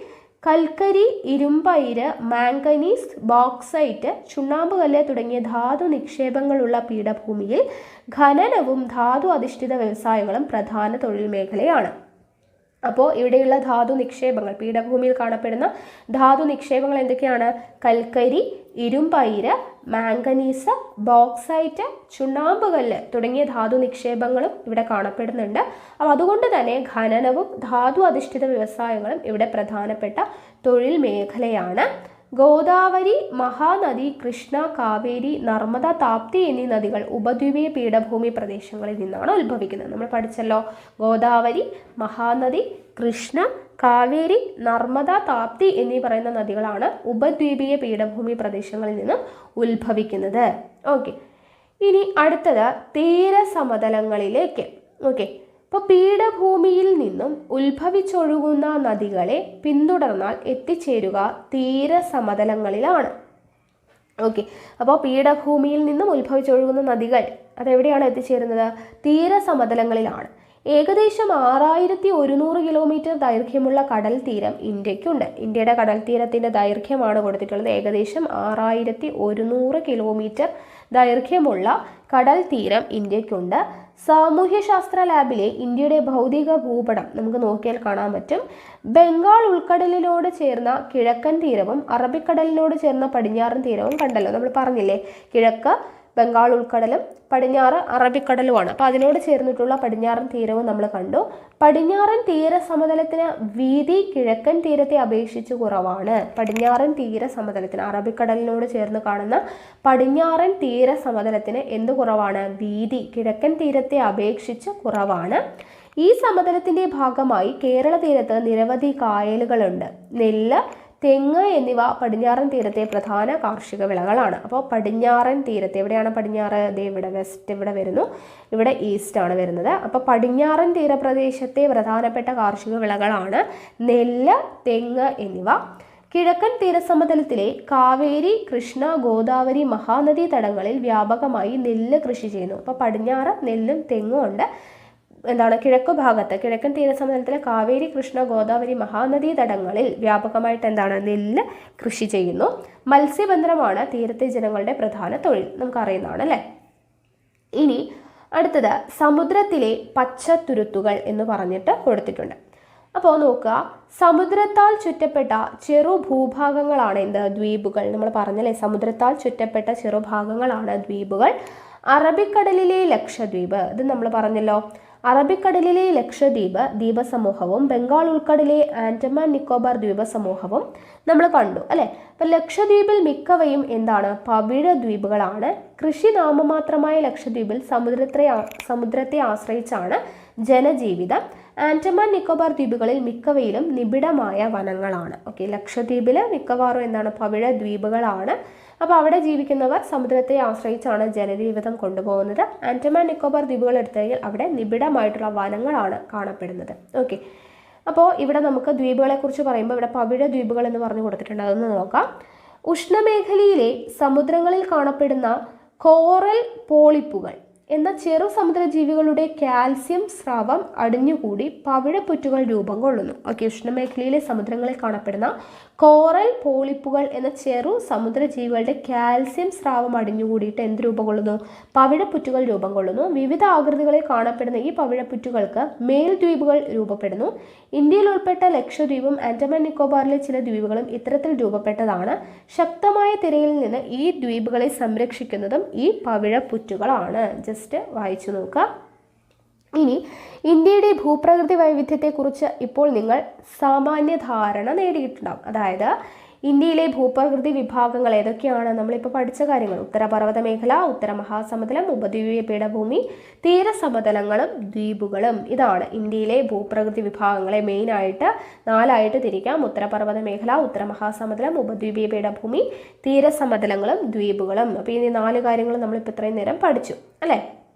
കൽക്കരി, ഇരുമ്പയിര്, മാംഗനീസ്, ബോക്സൈറ്റ്, ചുണ്ണാമ്പുകല്ല് തുടങ്ങിയ ധാതു നിക്ഷേപങ്ങളുള്ള പീഠഭൂമിയിൽ ഖനനവും ധാതു അധിഷ്ഠിത വ്യവസായങ്ങളും പ്രധാന തൊഴിൽ മേഖലയാണ്. അപ്പോൾ ഇവിടെയുള്ള ധാതു നിക്ഷേപങ്ങൾ, പീഠഭൂമിയിൽ കാണപ്പെടുന്ന ധാതു നിക്ഷേപങ്ങൾ എന്തൊക്കെയാണ്? കൽക്കരി, ഇരുമ്പയിര്, മാംഗനീസ്, ബോക്സൈറ്റ്, ചുണ്ണാമ്പുകല്ല് തുടങ്ങിയ ധാതു നിക്ഷേപങ്ങളും ഇവിടെ കാണപ്പെടുന്നുണ്ട്. അപ്പോൾ അതുകൊണ്ട് തന്നെ ഖനനവും ധാതു അധിഷ്ഠിത വ്യവസായങ്ങളും ഇവിടെ പ്രധാനപ്പെട്ട തൊഴിൽ മേഖലയാണ്. ഗോദാവരി, മഹാനദി, കൃഷ്ണ, കാവേരി, നർമ്മദ, താപ്തി എന്നീ നദികൾ ഉപദ്വീപീയ പീഠഭൂമി പ്രദേശങ്ങളിൽ നിന്നാണ് ഉത്ഭവിക്കുന്നത്. നമ്മൾ പഠിച്ചല്ലോ, ഗോദാവരി, മഹാനദി, കൃഷ്ണ, കാവേരി, നർമ്മദ, താപ്തി എന്നീ പറയുന്ന നദികളാണ് ഉപദ്വീപീയ പീഠഭൂമി പ്രദേശങ്ങളിൽ നിന്ന് ഉത്ഭവിക്കുന്നത്. ഓക്കെ, ഇനി അടുത്തത് തീരസമതലങ്ങളിലേക്ക്. ഓക്കെ, അപ്പോൾ പീഠഭൂമിയിൽ നിന്നും ഉത്ഭവിച്ചൊഴുകുന്ന നദികളെ പിന്തുടർന്നാൽ എത്തിച്ചേരുക തീരസമതലങ്ങളിലാണ്. ഓക്കെ, അപ്പോൾ പീഠഭൂമിയിൽ നിന്നും ഉത്ഭവിച്ചൊഴുകുന്ന നദികൾ അതെവിടെയാണ് എത്തിച്ചേരുന്നത്? തീരസമതലങ്ങളിലാണ്. ഏകദേശം 6100 കിലോമീറ്റർ ദൈർഘ്യമുള്ള കടൽ തീരം ഇന്ത്യക്കുണ്ട്. ഇന്ത്യയുടെ കടൽ തീരത്തിൻ്റെ ദൈർഘ്യമാണ് കൊടുത്തിട്ടുള്ളത്. ഏകദേശം 6100 കിലോമീറ്റർ ദൈർഘ്യമുള്ള കടൽ തീരം ഇന്ത്യക്കുണ്ട്. സാമൂഹ്യശാസ്ത്ര ലാബിലെ ഇന്ത്യയുടെ ഭൗതിക ഭൂപടം നമുക്ക് നോക്കിയാൽ കാണാൻ പറ്റും. ബംഗാൾ ഉൾക്കടലിനോട് ചേർന്ന കിഴക്കൻ തീരവും അറബിക്കടലിനോട് ചേർന്ന പടിഞ്ഞാറൻ തീരവും കണ്ടല്ലോ. നമ്മൾ പറഞ്ഞില്ലേ, കിഴക്ക് ബംഗാൾ ഉൾക്കടലും പടിഞ്ഞാറ് അറബിക്കടലുമാണ്. അപ്പോൾ അതിനോട് ചേർന്നിട്ടുള്ള പടിഞ്ഞാറൻ തീരവും നമ്മൾ കണ്ടു. പടിഞ്ഞാറൻ തീര സമതലത്തിന് വീതി കിഴക്കൻ തീരത്തെ അപേക്ഷിച്ച് കുറവാണ്. പടിഞ്ഞാറൻ തീര സമതലത്തിന്, അറബിക്കടലിനോട് ചേർന്ന് കാണുന്ന പടിഞ്ഞാറൻ തീര സമതലത്തിന് എന്ത് കുറവാണ്? വീതി കിഴക്കൻ തീരത്തെ അപേക്ഷിച്ച് കുറവാണ്. ഈ സമതലത്തിന്റെ ഭാഗമായി കേരള തീരത്ത് നിരവധി കായലുകളുണ്ട്. നെല്ല്, തെങ്ങ് എന്നിവ പടിഞ്ഞാറൻ തീരത്തെ പ്രധാന കാർഷിക വിളകളാണ്. അപ്പോൾ പടിഞ്ഞാറൻ തീരത്തെ, എവിടെയാണ് പടിഞ്ഞാറ്? ഇവിടെ വെസ്റ്റ് ഇവിടെ വരുന്നു, ഇവിടെ ഈസ്റ്റ് ആണ് വരുന്നത്. അപ്പോൾ പടിഞ്ഞാറൻ തീരപ്രദേശത്തെ പ്രധാനപ്പെട്ട കാർഷിക വിളകളാണ് നെല്ല്, തെങ്ങ് എന്നിവ. കിഴക്കൻ തീരസമതലത്തിലെ കാവേരി, കൃഷ്ണ, ഗോദാവരി, മഹാനദി തടങ്ങളിൽ വ്യാപകമായി നെല്ല് കൃഷി ചെയ്യുന്നു. അപ്പോൾ പടിഞ്ഞാറ് നെല്ലും തെങ്ങും ഉണ്ട്. കിഴക്കു ഭാഗത്ത്, കിഴക്കൻ തീരസമതലത്തിലെ കാവേരി, കൃഷ്ണ, ഗോദാവരി, മഹാനദി തടങ്ങളിൽ വ്യാപകമായിട്ട് നെല്ല് കൃഷി ചെയ്യുന്നു. മത്സ്യബന്ധനമാണ് തീരത്തെ ജനങ്ങളുടെ പ്രധാന തൊഴിൽ, നമുക്കറിയുന്നതാണ് അല്ലേ. ഇനി അടുത്തത് സമുദ്രത്തിലെ പച്ചത്തുരുത്തുകൾ എന്ന് പറഞ്ഞിട്ട് കൊടുത്തിട്ടുണ്ട്. അപ്പോൾ നോക്കുക, സമുദ്രത്താൽ ചുറ്റപ്പെട്ട ചെറു ഭൂഭാഗങ്ങളാണ് ദ്വീപുകൾ. നമ്മൾ പറഞ്ഞല്ലേ, സമുദ്രത്താൽ ചുറ്റപ്പെട്ട ചെറുഭാഗങ്ങളാണ് ദ്വീപുകൾ. അറബിക്കടലിലെ ലക്ഷദ്വീപ്, ഇത് നമ്മൾ പറഞ്ഞല്ലോ. അറബിക്കടലിലെ ലക്ഷദ്വീപ് ദ്വീപസമൂഹവും ബംഗാൾ ഉൾക്കടലിലെ ആൻഡമാൻ നിക്കോബാർ ദ്വീപസമൂഹവും നമ്മൾ കണ്ടു അല്ലേ. അപ്പം ലക്ഷദ്വീപിൽ മിക്കവയും പവിഴ ദ്വീപുകളാണ്. കൃഷി നാമമാത്രമായ ലക്ഷദ്വീപിൽ സമുദ്രത്തെ ആശ്രയിച്ചാണ് ജനജീവിതം. ആൻഡമാൻ നിക്കോബാർ ദ്വീപുകളിൽ മിക്കവയിലും നിബിഡമായ വനങ്ങളാണ്. ഓക്കെ, ലക്ഷദ്വീപിൽ മിക്കവാറും പവിഴ ദ്വീപുകളാണ്. അപ്പോൾ അവിടെ ജീവിക്കുന്നവർ സമുദ്രത്തെ ആശ്രയിച്ചാണ് ജനജീവിതം കൊണ്ടുപോകുന്നത്. ആൻഡമാൻ നിക്കോബാർ ദ്വീപുകൾ എടുത്തു കഴിഞ്ഞാൽ അവിടെ നിബിഡമായിട്ടുള്ള വനങ്ങളാണ് കാണപ്പെടുന്നത്. ഓക്കെ, അപ്പോൾ ഇവിടെ നമുക്ക് ദ്വീപുകളെ കുറിച്ച് പറയുമ്പോൾ ഇവിടെ പവിഴ ദ്വീപുകൾ എന്ന് പറഞ്ഞു കൊടുത്തിട്ടുണ്ട്, അതൊന്ന് നോക്കാം. ഉഷ്ണമേഖലയിലെ സമുദ്രങ്ങളിൽ കാണപ്പെടുന്ന കോറൽ പോളിപ്പുകൾ എന്ന ചെറു സമുദ്രജീവികളുടെ കാൽസ്യം സ്രാവം അടിഞ്ഞുകൂടി പവിഴപ്പുറ്റുകൾ രൂപം കൊള്ളുന്നു. ഓക്കെ, ഉഷ്ണമേഖലയിലെ സമുദ്രങ്ങളിൽ കാണപ്പെടുന്ന കോറൽ പോളിപ്പുകൾ എന്ന ചെറു സമുദ്രജീവികളുടെ കാൽസ്യം സ്രാവം അടിഞ്ഞുകൂടിയിട്ട് എന്ത് രൂപം കൊള്ളുന്നു? പവിഴപ്പുറ്റുകൾ രൂപം കൊള്ളുന്നു. വിവിധ ആകൃതികളിൽ കാണപ്പെടുന്ന ഈ പവിഴപ്പുറ്റുകൾക്ക് മേൽദ്വീപുകൾ രൂപപ്പെടുന്നു. ഇന്ത്യയിൽ ഉൾപ്പെട്ട ലക്ഷദ്വീപും ആൻഡമാൻ നിക്കോബാറിലെ ചില ദ്വീപുകളും ഇത്തരത്തിൽ രൂപപ്പെട്ടതാണ്. ശക്തമായ തിരയിൽ നിന്ന് ഈ ദ്വീപുകളെ സംരക്ഷിക്കുന്നതും ഈ പവിഴപ്പുറ്റുകളാണ്. ജസ്റ്റ് വായിച്ചു നോക്കുക. ഇനി ഇന്ത്യയുടെ ഭൂപ്രകൃതി വൈവിധ്യത്തെക്കുറിച്ച് ഇപ്പോൾ നിങ്ങൾ സാമാന്യ ധാരണ നേടിയിട്ടുണ്ടാകും. അതായത് ഇന്ത്യയിലെ ഭൂപ്രകൃതി വിഭാഗങ്ങൾ ഏതൊക്കെയാണ്? നമ്മളിപ്പോൾ പഠിച്ച കാര്യങ്ങൾ: ഉത്തരപർവ്വത മേഖല, ഉത്തര മഹാസമുദ്രം, ഉപദ്വീപീയ പീഠഭൂമി, തീരസമതലങ്ങളും ദ്വീപുകളും. ഇതാണ് ഇന്ത്യയിലെ ഭൂപ്രകൃതി വിഭാഗങ്ങളെ മെയിനായിട്ട് 4ആയിട്ട് തിരിക്കാം. ഉത്തരപർവ്വത മേഖല, ഉത്തര മഹാസമുദ്രം, ഉപദ്വീപീയ പീഠഭൂമി, തീരസമതലങ്ങളും ദ്വീപുകളും. അപ്പോൾ ഈ 4 കാര്യങ്ങൾ നമ്മളിപ്പോൾ ഇത്രയും നേരം പഠിച്ചു അല്ലേ.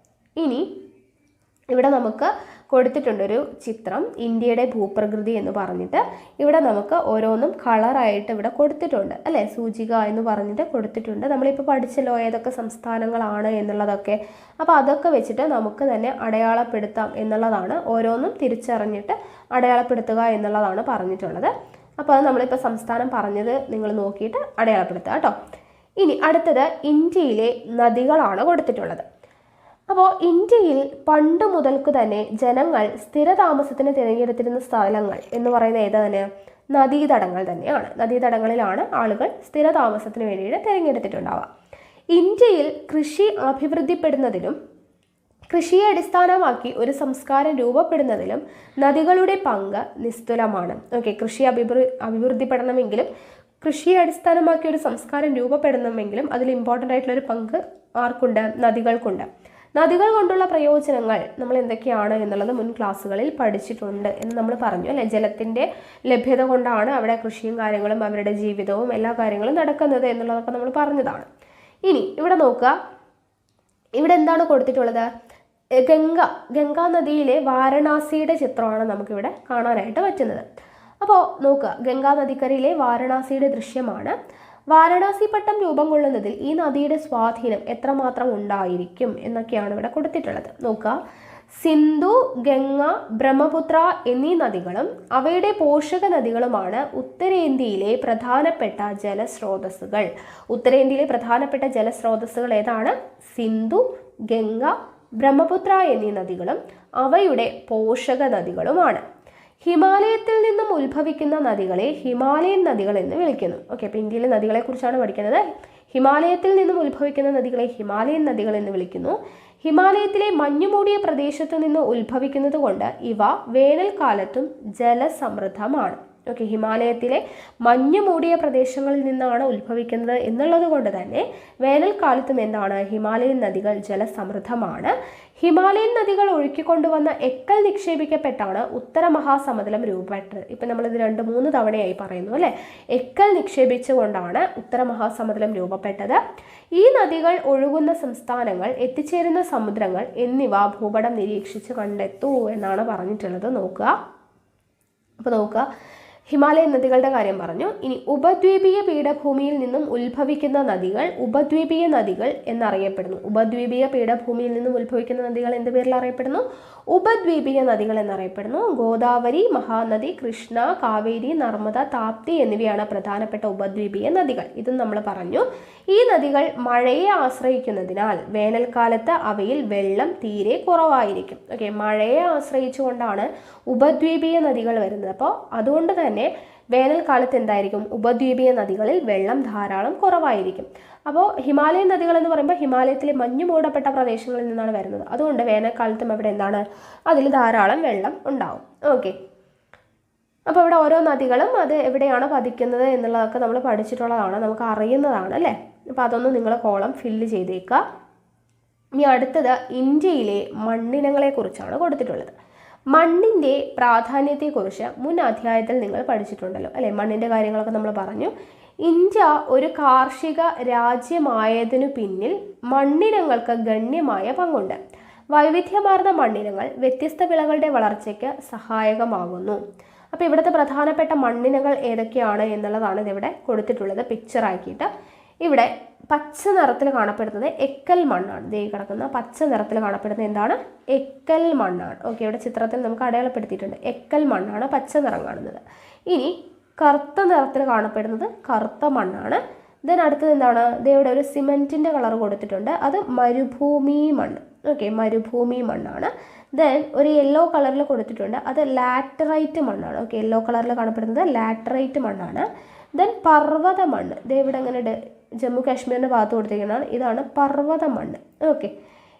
ഇനി ഇവിടെ നമുക്ക് കൊടുത്തിട്ടുണ്ടൊരു ചിത്രം, ഇന്ത്യയുടെ ഭൂപ്രകൃതി എന്ന് പറഞ്ഞിട്ട്. ഇവിടെ നമുക്ക് ഓരോന്നും കളറായിട്ട് ഇവിടെ കൊടുത്തിട്ടുണ്ട് അല്ലേ, സൂചിക എന്ന് പറഞ്ഞിട്ട് കൊടുത്തിട്ടുണ്ട്. നമ്മളിപ്പോൾ പഠിച്ചല്ലോ ഏതൊക്കെ സംസ്ഥാനങ്ങളാണ് എന്നുള്ളതൊക്കെ. അപ്പോൾ അതൊക്കെ വെച്ചിട്ട് നമുക്ക് തന്നെ അടയാളപ്പെടുത്താം എന്നുള്ളതാണ്. ഓരോന്നും തിരിച്ചറിഞ്ഞിട്ട് അടയാളപ്പെടുത്തുക എന്നുള്ളതാണ് പറഞ്ഞിട്ടുള്ളത്. അപ്പോൾ അത് നമ്മളിപ്പോൾ സംസ്ഥാനം പറഞ്ഞത് നിങ്ങൾ നോക്കിയിട്ട് അടയാളപ്പെടുത്തുക കേട്ടോ. ഇനി അടുത്തത് ഇന്ത്യയിലെ നദികളാണ് കൊടുത്തിട്ടുള്ളത്. അപ്പോൾ ഇന്ത്യയിൽ പണ്ട് മുതൽക്ക് തന്നെ ജനങ്ങൾ സ്ഥിരതാമസത്തിന് തിരഞ്ഞെടുത്തിരുന്ന സ്ഥലങ്ങൾ എന്ന് പറയുന്നത് ഏതാണ്? നദീതടങ്ങൾ തന്നെയാണ്. നദീതടങ്ങളിലാണ് ആളുകൾ സ്ഥിരതാമസത്തിന് വേണ്ടിയിട്ട് തിരഞ്ഞെടുത്തിട്ടുണ്ടാവുക. ഇന്ത്യയിൽ കൃഷി അഭിവൃദ്ധിപ്പെടുന്നതിലും കൃഷിയെ അടിസ്ഥാനമാക്കി ഒരു സംസ്കാരം രൂപപ്പെടുന്നതിലും നദികളുടെ പങ്ക് നിസ്തുലമാണ്. ഓക്കെ, കൃഷി അഭിവൃദ്ധിപ്പെടണമെങ്കിലും കൃഷിയെ അടിസ്ഥാനമാക്കി ഒരു സംസ്കാരം രൂപപ്പെടണമെങ്കിലും അതിൽ ഇമ്പോർട്ടൻ്റ് ആയിട്ടുള്ളൊരു പങ്ക് ആർക്കുണ്ട്? നദികൾക്കുണ്ട്. നദികൾ കൊണ്ടുള്ള പ്രയോജനങ്ങൾ നമ്മൾ എന്തൊക്കെയാണ് എന്നുള്ളത് മുൻ ക്ലാസ്സുകളിൽ പഠിച്ചിട്ടുണ്ട് എന്ന് നമ്മൾ പറഞ്ഞു അല്ലേ. ജലത്തിൻ്റെ ലഭ്യത കൊണ്ടാണ് അവിടെ കൃഷിയും കാര്യങ്ങളും അവരുടെ ജീവിതവും എല്ലാ കാര്യങ്ങളും നടക്കുന്നത് എന്നുള്ളതൊക്കെ നമ്മൾ പറഞ്ഞതാണ്. ഇനി ഇവിടെ നോക്കുക, ഇവിടെ എന്താണ് കൊടുത്തിട്ടുള്ളത്? ഗംഗാ നദിയിലെ വാരണാസിയുടെ ചിത്രമാണ് നമുക്കിവിടെ കാണാനായിട്ട് പറ്റുന്നത്. അപ്പോൾ നോക്കുക, ഗംഗാ നദിക്കരയിലെ വാരണാസിയുടെ ദൃശ്യമാണ്. വാരണാസി പട്ടം രൂപം കൊള്ളുന്നതിൽ ഈ നദിയുടെ സ്വാധീനം എത്രമാത്രം ഉണ്ടായിരിക്കും എന്നൊക്കെയാണ് ഇവിടെ കൊടുത്തിട്ടുള്ളത്. നോക്കുക, സിന്ധു, ഗംഗ, ബ്രഹ്മപുത്ര എന്നീ നദികളും അവയുടെ പോഷക നദികളുമാണ് ഉത്തരേന്ത്യയിലെ പ്രധാനപ്പെട്ട ജലസ്രോതസ്സുകൾ. ഉത്തരേന്ത്യയിലെ പ്രധാനപ്പെട്ട ജലസ്രോതസ്സുകൾ ഏതാണ്? സിന്ധു, ഗംഗ, ബ്രഹ്മപുത്ര എന്നീ നദികളും അവയുടെ പോഷക നദികളുമാണ്. ഹിമാലയത്തിൽ നിന്നും ഉത്ഭവിക്കുന്ന നദികളെ ഹിമാലയൻ നദികൾ എന്ന് വിളിക്കുന്നു. ഓക്കെ, അപ്പോൾ ഇന്ത്യയിലെ നദികളെ കുറിച്ചാണ് പഠിക്കുന്നത്. ഹിമാലയത്തിൽ നിന്നും ഉത്ഭവിക്കുന്ന നദികളെ ഹിമാലയൻ നദികൾ എന്ന് വിളിക്കുന്നു. ഹിമാലയത്തിലെ മഞ്ഞുമൂടിയ പ്രദേശത്തു നിന്ന് ഉത്ഭവിക്കുന്നത് കൊണ്ട് ഇവ വേനൽക്കാലത്തും ജലസമൃദ്ധമാണ്. ഓക്കെ, ഹിമാലയത്തിലെ മഞ്ഞുമൂടിയ പ്രദേശങ്ങളിൽ നിന്നാണ് ഉത്ഭവിക്കുന്നത് എന്നുള്ളത് കൊണ്ട് തന്നെ വേനൽക്കാലത്തും എന്താണ്, ഹിമാലയൻ നദികൾ ജലസമൃദ്ധമാണ്. ഹിമാലയൻ നദികൾ ഒഴുക്കിക്കൊണ്ടുവന്ന എക്കൽ നിക്ഷേപിക്കപ്പെട്ടാണ് ഉത്തര മഹാസമതലം രൂപപ്പെട്ടത്. ഇപ്പം നമ്മളിത് 2-3 തവണയായി പറയുന്നു അല്ലേ. എക്കൽ നിക്ഷേപിച്ചുകൊണ്ടാണ് ഉത്തര മഹാസമതലം രൂപപ്പെട്ടത്. ഈ നദികൾ ഒഴുകുന്ന സംസ്ഥാനങ്ങൾ, എത്തിച്ചേരുന്ന സമുദ്രങ്ങൾ എന്നിവ ഭൂപടം നിരീക്ഷിച്ച് കണ്ടെത്തൂ എന്നാണ് പറഞ്ഞിട്ടുള്ളത്. അപ്പോൾ നോക്കുക, ഹിമാലയൻ നദികളുടെ കാര്യം പറഞ്ഞു. ഇനി ഉപദ്വീപീയ പീഠഭൂമിയിൽ നിന്നും ഉത്ഭവിക്കുന്ന നദികൾ ഉപദ്വീപീയ നദികൾ എന്നറിയപ്പെടുന്നു. ഉപദ്വീപീയ പീഠഭൂമിയിൽ നിന്നും ഉത്ഭവിക്കുന്ന നദികൾ എന്ത് പേരിൽ അറിയപ്പെടുന്നു? ഉപദ്വീപീയ നദികൾ എന്നറിയപ്പെടുന്നു. ഗോദാവരി, മഹാനദി, കൃഷ്ണ, കാവേരി, നർമ്മദ, താപ്തി എന്നിവയാണ് പ്രധാനപ്പെട്ട ഉപദ്വീപീയ നദികൾ. ഇതും നമ്മൾ പറഞ്ഞു. ഈ നദികൾ മഴയെ ആശ്രയിക്കുന്നതിനാൽ വേനൽക്കാലത്ത് അവയിൽ വെള്ളം തീരെ കുറവായിരിക്കും. ഓക്കെ, മഴയെ ആശ്രയിച്ചുകൊണ്ടാണ് ഉപദ്വീപീയ നദികൾ വരുന്നത്. അപ്പോൾ അതുകൊണ്ട് തന്നെ വേനൽക്കാലത്ത് എന്തായിരിക്കും, ഉപദ്വീപീയ നദികളിൽ വെള്ളം ധാരാളം കുറവായിരിക്കും. അപ്പോൾ ഹിമാലയൻ നദികൾ എന്ന് പറയുമ്പോൾ ഹിമാലയത്തിലെ മഞ്ഞു മൂടപ്പെട്ട പ്രദേശങ്ങളിൽ നിന്നാണ് വരുന്നത്. അതുകൊണ്ട് വേനൽക്കാലത്തും അവിടെ എന്താണ്, അതിൽ ധാരാളം വെള്ളം ഉണ്ടാവും. ഓക്കെ, അപ്പോൾ ഇവിടെ ഓരോ നദികളും അത് എവിടെയാണ് പതിക്കുന്നത് എന്നുള്ളതൊക്കെ നമ്മൾ പഠിച്ചിട്ടുള്ളതാണ്, നമുക്ക് അറിയുന്നതാണ് അല്ലേ. അപ്പോൾ അതൊന്ന് നിങ്ങൾ കോളം ഫില്ല് ചെയ്തേക്കുക. ഇനി അടുത്തത് ഇന്ത്യയിലെ മണ്ണിനങ്ങളെക്കുറിച്ചാണ് കൊടുത്തിട്ടുള്ളത്. മണ്ണിൻ്റെ പ്രാധാന്യത്തെക്കുറിച്ച് മുൻ അധ്യായത്തിൽ നിങ്ങൾ പഠിച്ചിട്ടുണ്ടല്ലോ അല്ലേ. മണ്ണിൻ്റെ കാര്യങ്ങളൊക്കെ നമ്മൾ പറഞ്ഞു. ഇന്ത്യ ഒരു കാർഷിക രാജ്യമായതിനു പിന്നിൽ മണ്ണിനങ്ങൾക്ക് ഗണ്യമായ പങ്കുണ്ട്. വൈവിധ്യമാർന്ന മണ്ണിനങ്ങൾ വ്യത്യസ്ത വിളകളുടെ വളർച്ചയ്ക്ക് സഹായകമാകുന്നു. അപ്പോൾ ഇവിടുത്തെ പ്രധാനപ്പെട്ട മണ്ണിനങ്ങൾ ഏതൊക്കെയാണ് എന്നുള്ളതാണ് ഇതിവിടെ കൊടുത്തിട്ടുള്ളത് പിക്ചറാക്കിയിട്ട്. ഇവിടെ പച്ച നിറത്തിൽ കാണപ്പെടുന്നത് എക്കൽ മണ്ണാണ്. ദേ കിടക്കുന്ന പച്ച നിറത്തിൽ കാണപ്പെടുന്നത് എന്താണ്, എക്കൽ മണ്ണാണ്. ഓക്കെ, ഇവിടെ ചിത്രത്തിൽ നമുക്ക് അടയാളപ്പെടുത്തിയിട്ടുണ്ട്. എക്കൽ മണ്ണാണ് പച്ച നിറം കാണുന്നത്. ഇനി കറുത്ത നിറത്തിൽ കാണപ്പെടുന്നത് കറുത്ത മണ്ണാണ്. ദെൻ അടുത്തത് എന്താണ്, ദേ ഇവിടെ ഒരു സിമെൻറ്റിൻ്റെ കളർ കൊടുത്തിട്ടുണ്ട്, അത് മരുഭൂമി മണ്ണ്. ഓക്കെ, മരുഭൂമി മണ്ണാണ്. ദെൻ ഒരു യെല്ലോ കളറിൽ കൊടുത്തിട്ടുണ്ട്, അത് ലാറ്ററൈറ്റ് മണ്ണാണ്. ഓക്കെ, യെല്ലോ കളറിൽ കാണപ്പെടുന്നത് ലാറ്ററൈറ്റ് മണ്ണാണ്. ദെൻ പർവ്വത മണ്ണ്, ദേ ഇവിടെ അങ്ങനെ ജമ്മു കാശ്മീരിൻ്റെ ഭാഗത്ത് കൊടുത്തിരിക്കുന്നതാണ്, ഇതാണ് പർവ്വത മണ്ണ്. ഓക്കെ,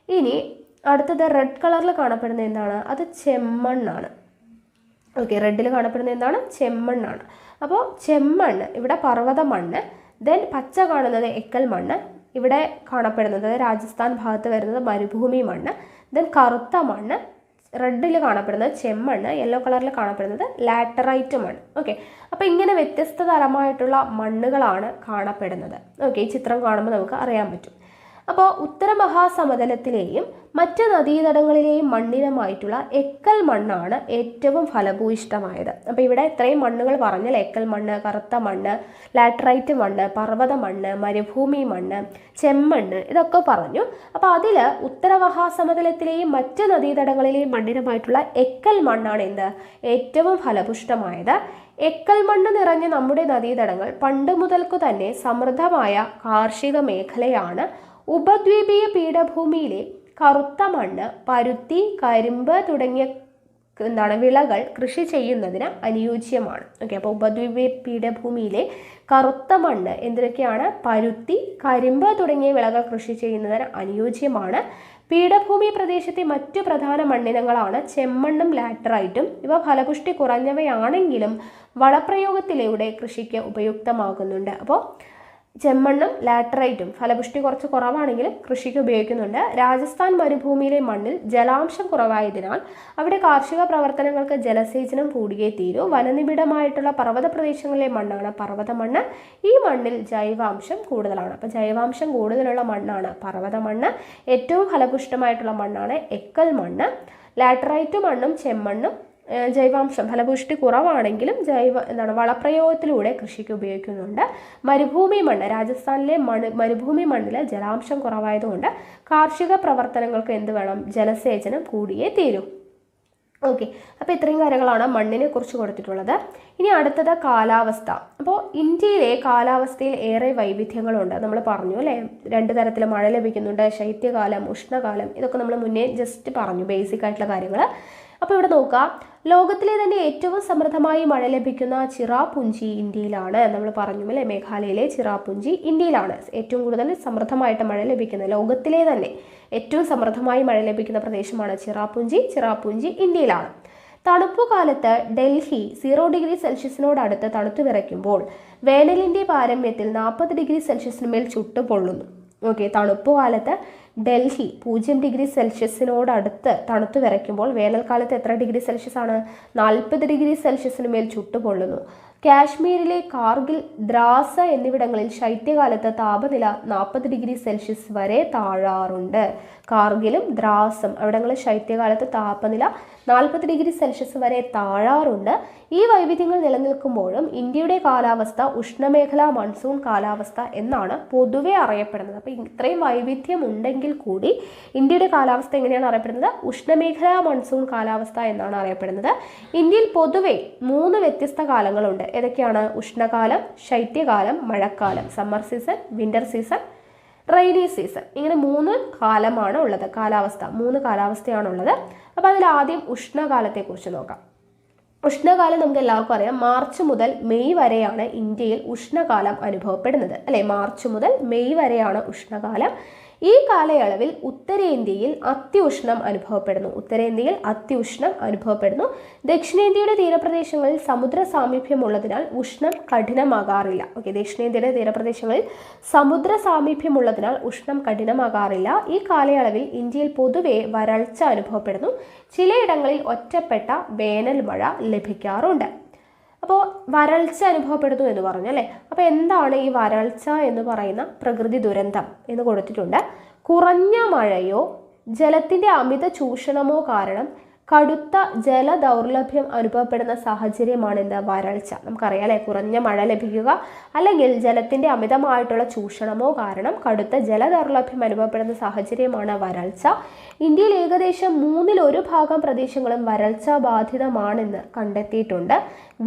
ഇനി അടുത്തത് റെഡ് കളറിൽ കാണപ്പെടുന്നത് എന്താണ്, അത് ചെമ്മണ്ണാണ്. ഓക്കെ, റെഡിൽ കാണപ്പെടുന്നത് എന്താണ്, ചെമ്മണ്ണാണ്. അപ്പോൾ ചെമ്മണ്ണ്, ഇവിടെ പർവ്വത മണ്ണ്. ദെൻ പച്ച കാണുന്നത് എക്കൽ മണ്ണ്, ഇവിടെ കാണപ്പെടുന്നത് രാജസ്ഥാൻ ഭാഗത്ത് വരുന്നത് മരുഭൂമി മണ്ണ്. ദെൻ കറുത്ത മണ്ണ്, റെഡിൽ കാണപ്പെടുന്നത് ചെമ്മണ്ണ്, യെല്ലോ കളറിൽ കാണപ്പെടുന്നത് ലാറ്ററൈറ്റ് മണ്ണ്. ഓക്കെ, അപ്പോൾ ഇങ്ങനെ വ്യത്യസ്ത തരമായിട്ടുള്ള മണ്ണുകളാണ് കാണപ്പെടുന്നത്. ഓക്കെ, ഈ ചിത്രം കാണുമ്പോൾ നമുക്ക് അറിയാൻ പറ്റും. അപ്പോൾ ഉത്തര മഹാസമതലത്തിലെയും മറ്റ് നദീതടങ്ങളിലെയും മണ്ണിനമായിട്ടുള്ള എക്കൽ മണ്ണാണ് ഏറ്റവും ഫലഭൂയിഷ്ടമായത്. അപ്പോൾ ഇവിടെ ഇത്രയും മണ്ണുകൾ പറഞ്ഞാൽ എക്കൽ മണ്ണ്, കറുത്ത മണ്ണ്, ലാറ്ററൈറ്റ് മണ്ണ്, പർവ്വത മണ്ണ്, മരുഭൂമി മണ്ണ്, ചെമ്മണ്ണ്, ഇതൊക്കെ പറഞ്ഞു. അപ്പോൾ അതിൽ ഉത്തര മഹാസമതലത്തിലെയും മറ്റ് നദീതടങ്ങളിലെയും മണ്ണിനമായിട്ടുള്ള എക്കൽ മണ്ണാണ് എന്ത്, ഏറ്റവും ഫലഭൂയിഷ്ടമായത്. എക്കൽ മണ്ണ് നിറഞ്ഞ നമ്മുടെ നദീതടങ്ങൾ പണ്ട് മുതൽക്കു തന്നെ സമൃദ്ധമായ കാർഷിക മേഖലയാണ്. ഉപദ്വീപീയ പീഠഭൂമിയിലെ കറുത്ത മണ്ണ് പരുത്തി, കരിമ്പ് തുടങ്ങിയ വിളകൾ കൃഷി ചെയ്യുന്നതിന് അനുയോജ്യമാണ്. ഓക്കെ, അപ്പോൾ ഉപദ്വീപീയ പീഠഭൂമിയിലെ കറുത്ത മണ്ണ് എന്തൊക്കെയാണ്, പരുത്തി, കരിമ്പ് തുടങ്ങിയ വിളകൾ കൃഷി ചെയ്യുന്നതിന് അനുയോജ്യമാണ്. പീഠഭൂമി പ്രദേശത്തെ മറ്റു പ്രധാന മണ്ണിനങ്ങളാണ് ചെമ്മണ്ണും ലാറ്ററൈറ്റും. ഇവ ഫലപുഷ്ടി കുറഞ്ഞവയാണെങ്കിലും വളപ്രയോഗത്തിലൂടെ കൃഷിക്ക് ഉപയുക്തമാകുന്നുണ്ട്. അപ്പോൾ ചെമ്മണ്ണും ലാറ്ററൈറ്റും ഫലപുഷ്ടി കുറച്ച് കുറവാണെങ്കിലും കൃഷിക്ക് ഉപയോഗിക്കുന്നുണ്ട്. രാജസ്ഥാൻ മരുഭൂമിയിലെ മണ്ണിൽ ജലാംശം കുറവായതിനാൽ അവിടെ കാർഷിക പ്രവർത്തനങ്ങൾക്ക് ജലസേചനം കൂടിയേ തീരൂ. വനനിബിഡമായിട്ടുള്ള പർവ്വത പ്രദേശങ്ങളിലെ മണ്ണാണ് പർവ്വത മണ്ണ്. ഈ മണ്ണിൽ ജൈവാംശം കൂടുതലാണ്. അപ്പോൾ ജൈവാംശം കൂടുതലുള്ള മണ്ണാണ് പർവ്വത മണ്ണ്. ഏറ്റവും ഫലപുഷ്ടമായിട്ടുള്ള മണ്ണാണ് എക്കൽ മണ്ണ്. ലാറ്ററൈറ്റ് മണ്ണും ചെമ്മണ്ണും ജൈവാംശം ഫലപുഷ്ടി കുറവാണെങ്കിലും വളപ്രയോഗത്തിലൂടെ കൃഷിക്ക് ഉപയോഗിക്കുന്നുണ്ട്. മരുഭൂമി മണ്ണ്, രാജസ്ഥാനിലെ മരുഭൂമി മണ്ണിൽ ജലാംശം കുറവായതുകൊണ്ട് കാർഷിക പ്രവർത്തനങ്ങൾക്ക് എന്ത് വേണം, ജലസേചനം കൂടിയേ തീരൂ. ഓക്കെ, അപ്പോൾ ഇത്രയും കാര്യങ്ങളാണ് മണ്ണിനെ കുറിച്ച് കൊടുത്തിട്ടുള്ളത്. ഇനി അടുത്തത് കാലാവസ്ഥ. അപ്പോൾ ഇന്ത്യയിലെ കാലാവസ്ഥയിൽ ഏറെ വൈവിധ്യങ്ങളുണ്ട്. നമ്മൾ പറഞ്ഞു അല്ലേ, 2 തരത്തിൽ മഴ ലഭിക്കുന്നുണ്ട്, ശൈത്യകാലം, ഉഷ്ണകാലം. ഇതൊക്കെ നമ്മൾ മുന്നേ ജസ്റ്റ് പറഞ്ഞു, ബേസിക് ആയിട്ടുള്ള കാര്യങ്ങൾ. അപ്പോൾ ഇവിടെ നോക്കാം, ലോകത്തിലെ തന്നെ ഏറ്റവും സമൃദ്ധമായി മഴ ലഭിക്കുന്ന ചിറാപുഞ്ചി ഇന്ത്യയിലാണ്. നമ്മൾ പറഞ്ഞു അല്ലേ, മേഘാലയയിലെ ചിറാപുഞ്ചി ഇന്ത്യയിലാണ് ഏറ്റവും കൂടുതൽ സമൃദ്ധമായിട്ട് മഴ ലഭിക്കുന്നത്. ലോകത്തിലെ തന്നെ ഏറ്റവും സമൃദ്ധമായി മഴ ലഭിക്കുന്ന പ്രദേശമാണ് ചിറാപുഞ്ചി ഇന്ത്യയിലാണ്. തണുപ്പുകാലത്ത് ഡൽഹി 0 ഡിഗ്രി സെൽഷ്യസിനോട് അടുത്ത് തണുത്തു വിറയ്ക്കുമ്പോൾ വേനലിന്റെ പാരമ്യത്തിൽ 40 ഡിഗ്രി സെൽഷ്യസിന് മേൽ ചുട്ടുപൊള്ളുന്നു. ഓക്കെ, തണുപ്പുകാലത്ത് ഡൽഹി 0 ഡിഗ്രി സെൽഷ്യസിനോട് അടുത്ത് തണുത്തു വിറയ്ക്കുമ്പോൾ വേനൽക്കാലത്ത് എത്ര ഡിഗ്രി സെൽഷ്യസ് ആണ്? 40 ഡിഗ്രി സെൽഷ്യസിന് മേൽ ചുട്ടുപൊള്ളുന്നു. കാശ്മീരിലെ കാർഗിൽ, ദ്രാസ എന്നിവിടങ്ങളിൽ ശൈത്യകാലത്ത് താപനില 40 ഡിഗ്രി സെൽഷ്യസ് വരെ താഴാറുണ്ട്. കാർഗിലും ദ്രാസും അവിടങ്ങളിൽ ശൈത്യകാലത്ത് താപനില 40 ഡിഗ്രി സെൽഷ്യസ് വരെ താഴാറുണ്ട്. ഈ വൈവിധ്യങ്ങൾ നിലനിൽക്കുമ്പോഴും ഇന്ത്യയുടെ കാലാവസ്ഥ ഉഷ്ണമേഖലാ മൺസൂൺ കാലാവസ്ഥ എന്നാണ് പൊതുവെ അറിയപ്പെടുന്നത്. അപ്പോൾ ഇത്രയും വൈവിധ്യം ഉണ്ടെങ്കിൽ കൂടി ഇന്ത്യയുടെ കാലാവസ്ഥ എങ്ങനെയാണ് അറിയപ്പെടുന്നത്? ഉഷ്ണമേഖലാ മൺസൂൺ കാലാവസ്ഥ എന്നാണ് അറിയപ്പെടുന്നത്. ഇന്ത്യയിൽ പൊതുവെ 3 വ്യത്യസ്ത കാലങ്ങളുണ്ട്. ഏതൊക്കെയാണ്? ഉഷ്ണകാലം, ശൈത്യകാലം, മഴക്കാലം. Summer season, winter season, rainy season. ഇങ്ങനെ 3 കാലമാണ് ഉള്ളത്. കാലാവസ്ഥ 3 കാലാവസ്ഥയാണുള്ളത്. അപ്പോൾ അതിൽ ആദ്യം ഉഷ്ണകാലത്തെക്കുറിച്ച് നോക്കാം. ഉഷ്ണകാലം നമുക്ക് എല്ലാവർക്കും അറിയാം, മാർച്ച് മുതൽ മെയ് വരെയാണ് ഇന്ത്യയിൽ ഉഷ്ണകാലം അനുഭവപ്പെടുന്നത് അല്ലേ? മാർച്ച് മുതൽ മെയ് വരെയാണ് ഉഷ്ണകാലം. ഈ കാലയളവിൽ ഉത്തരേന്ത്യയിൽ അത്യുഷ്ണം അനുഭവപ്പെടുന്നു. ദക്ഷിണേന്ത്യയുടെ തീരപ്രദേശങ്ങളിൽ സമുദ്ര സാമീപ്യമുള്ളതിനാൽ ഉഷ്ണം കഠിനമാകാറില്ല. ഓക്കെ, ദക്ഷിണേന്ത്യയുടെ തീരപ്രദേശങ്ങളിൽ സമുദ്ര സാമീപ്യമുള്ളതിനാൽ ഉഷ്ണം കഠിനമാകാറില്ല. ഈ കാലയളവിൽ ഇന്ത്യയിൽ പൊതുവെ വരൾച്ച അനുഭവപ്പെടുന്നു. ചിലയിടങ്ങളിൽ ഒറ്റപ്പെട്ട വേനൽ മഴ ലഭിക്കാറുണ്ട്. അപ്പോൾ വരൾച്ച അനുഭവപ്പെടുന്നു എന്ന് പറഞ്ഞു അല്ലേ? അപ്പോൾ എന്താണ് ഈ വരൾച്ച എന്ന് പറയുന്ന പ്രകൃതി ദുരന്തം എന്ന് കൊടുത്തിട്ടുണ്ട്. കുറഞ്ഞ മഴയോ ജലത്തിൻ്റെ അമിത ചൂഷണമോ കാരണം കടുത്ത ജലദൗർലഭ്യം അനുഭവപ്പെടുന്ന സാഹചര്യമാണ് എന്ത്? വരൾച്ച. നമുക്കറിയാം അല്ലേ, കുറഞ്ഞ മഴ ലഭിക്കുക അല്ലെങ്കിൽ ജലത്തിൻ്റെ അമിതമായിട്ടുള്ള ചൂഷണമോ കാരണം കടുത്ത ജലദൗർലഭ്യം അനുഭവപ്പെടുന്ന സാഹചര്യമാണ് വരൾച്ച. ഇന്ത്യയിൽ ഏകദേശം 1/3 പ്രദേശങ്ങളും വരൾച്ച ബാധിതമാണെന്ന് കണ്ടെത്തിയിട്ടുണ്ട്.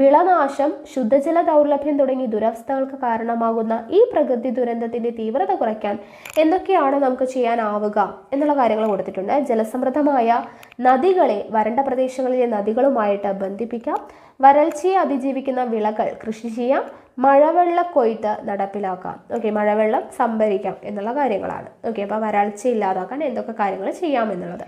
വിളനാശം, ശുദ്ധജല ദൗർലഭ്യം തുടങ്ങി ദുരവസ്ഥകൾക്ക് കാരണമാകുന്ന ഈ പ്രകൃതി ദുരന്തത്തിന്റെ തീവ്രത കുറയ്ക്കാൻ എന്തൊക്കെയാണ് നമുക്ക് ചെയ്യാനാവുക എന്നുള്ള കാര്യങ്ങൾ കൊടുത്തിട്ടുണ്ട്. ജലസമൃദ്ധമായ നദികളെ വരണ്ട പ്രദേശങ്ങളിലെ നദികളുമായിട്ട് ബന്ധിപ്പിക്കാം. വരൾച്ചയെ അതിജീവിക്കുന്ന വിളകൾ കൃഷി ചെയ്യാം. മഴവെള്ള കൊയ്ത്ത് നടപ്പിലാക്കാം. ഓക്കെ, മഴവെള്ളം സംഭരിക്കാം എന്നുള്ള കാര്യങ്ങളാണ്. ഓക്കെ, അപ്പോൾ വരൾച്ച ഇല്ലാതാക്കാൻ എന്തൊക്കെ കാര്യങ്ങൾ ചെയ്യാമെന്നുള്ളത്.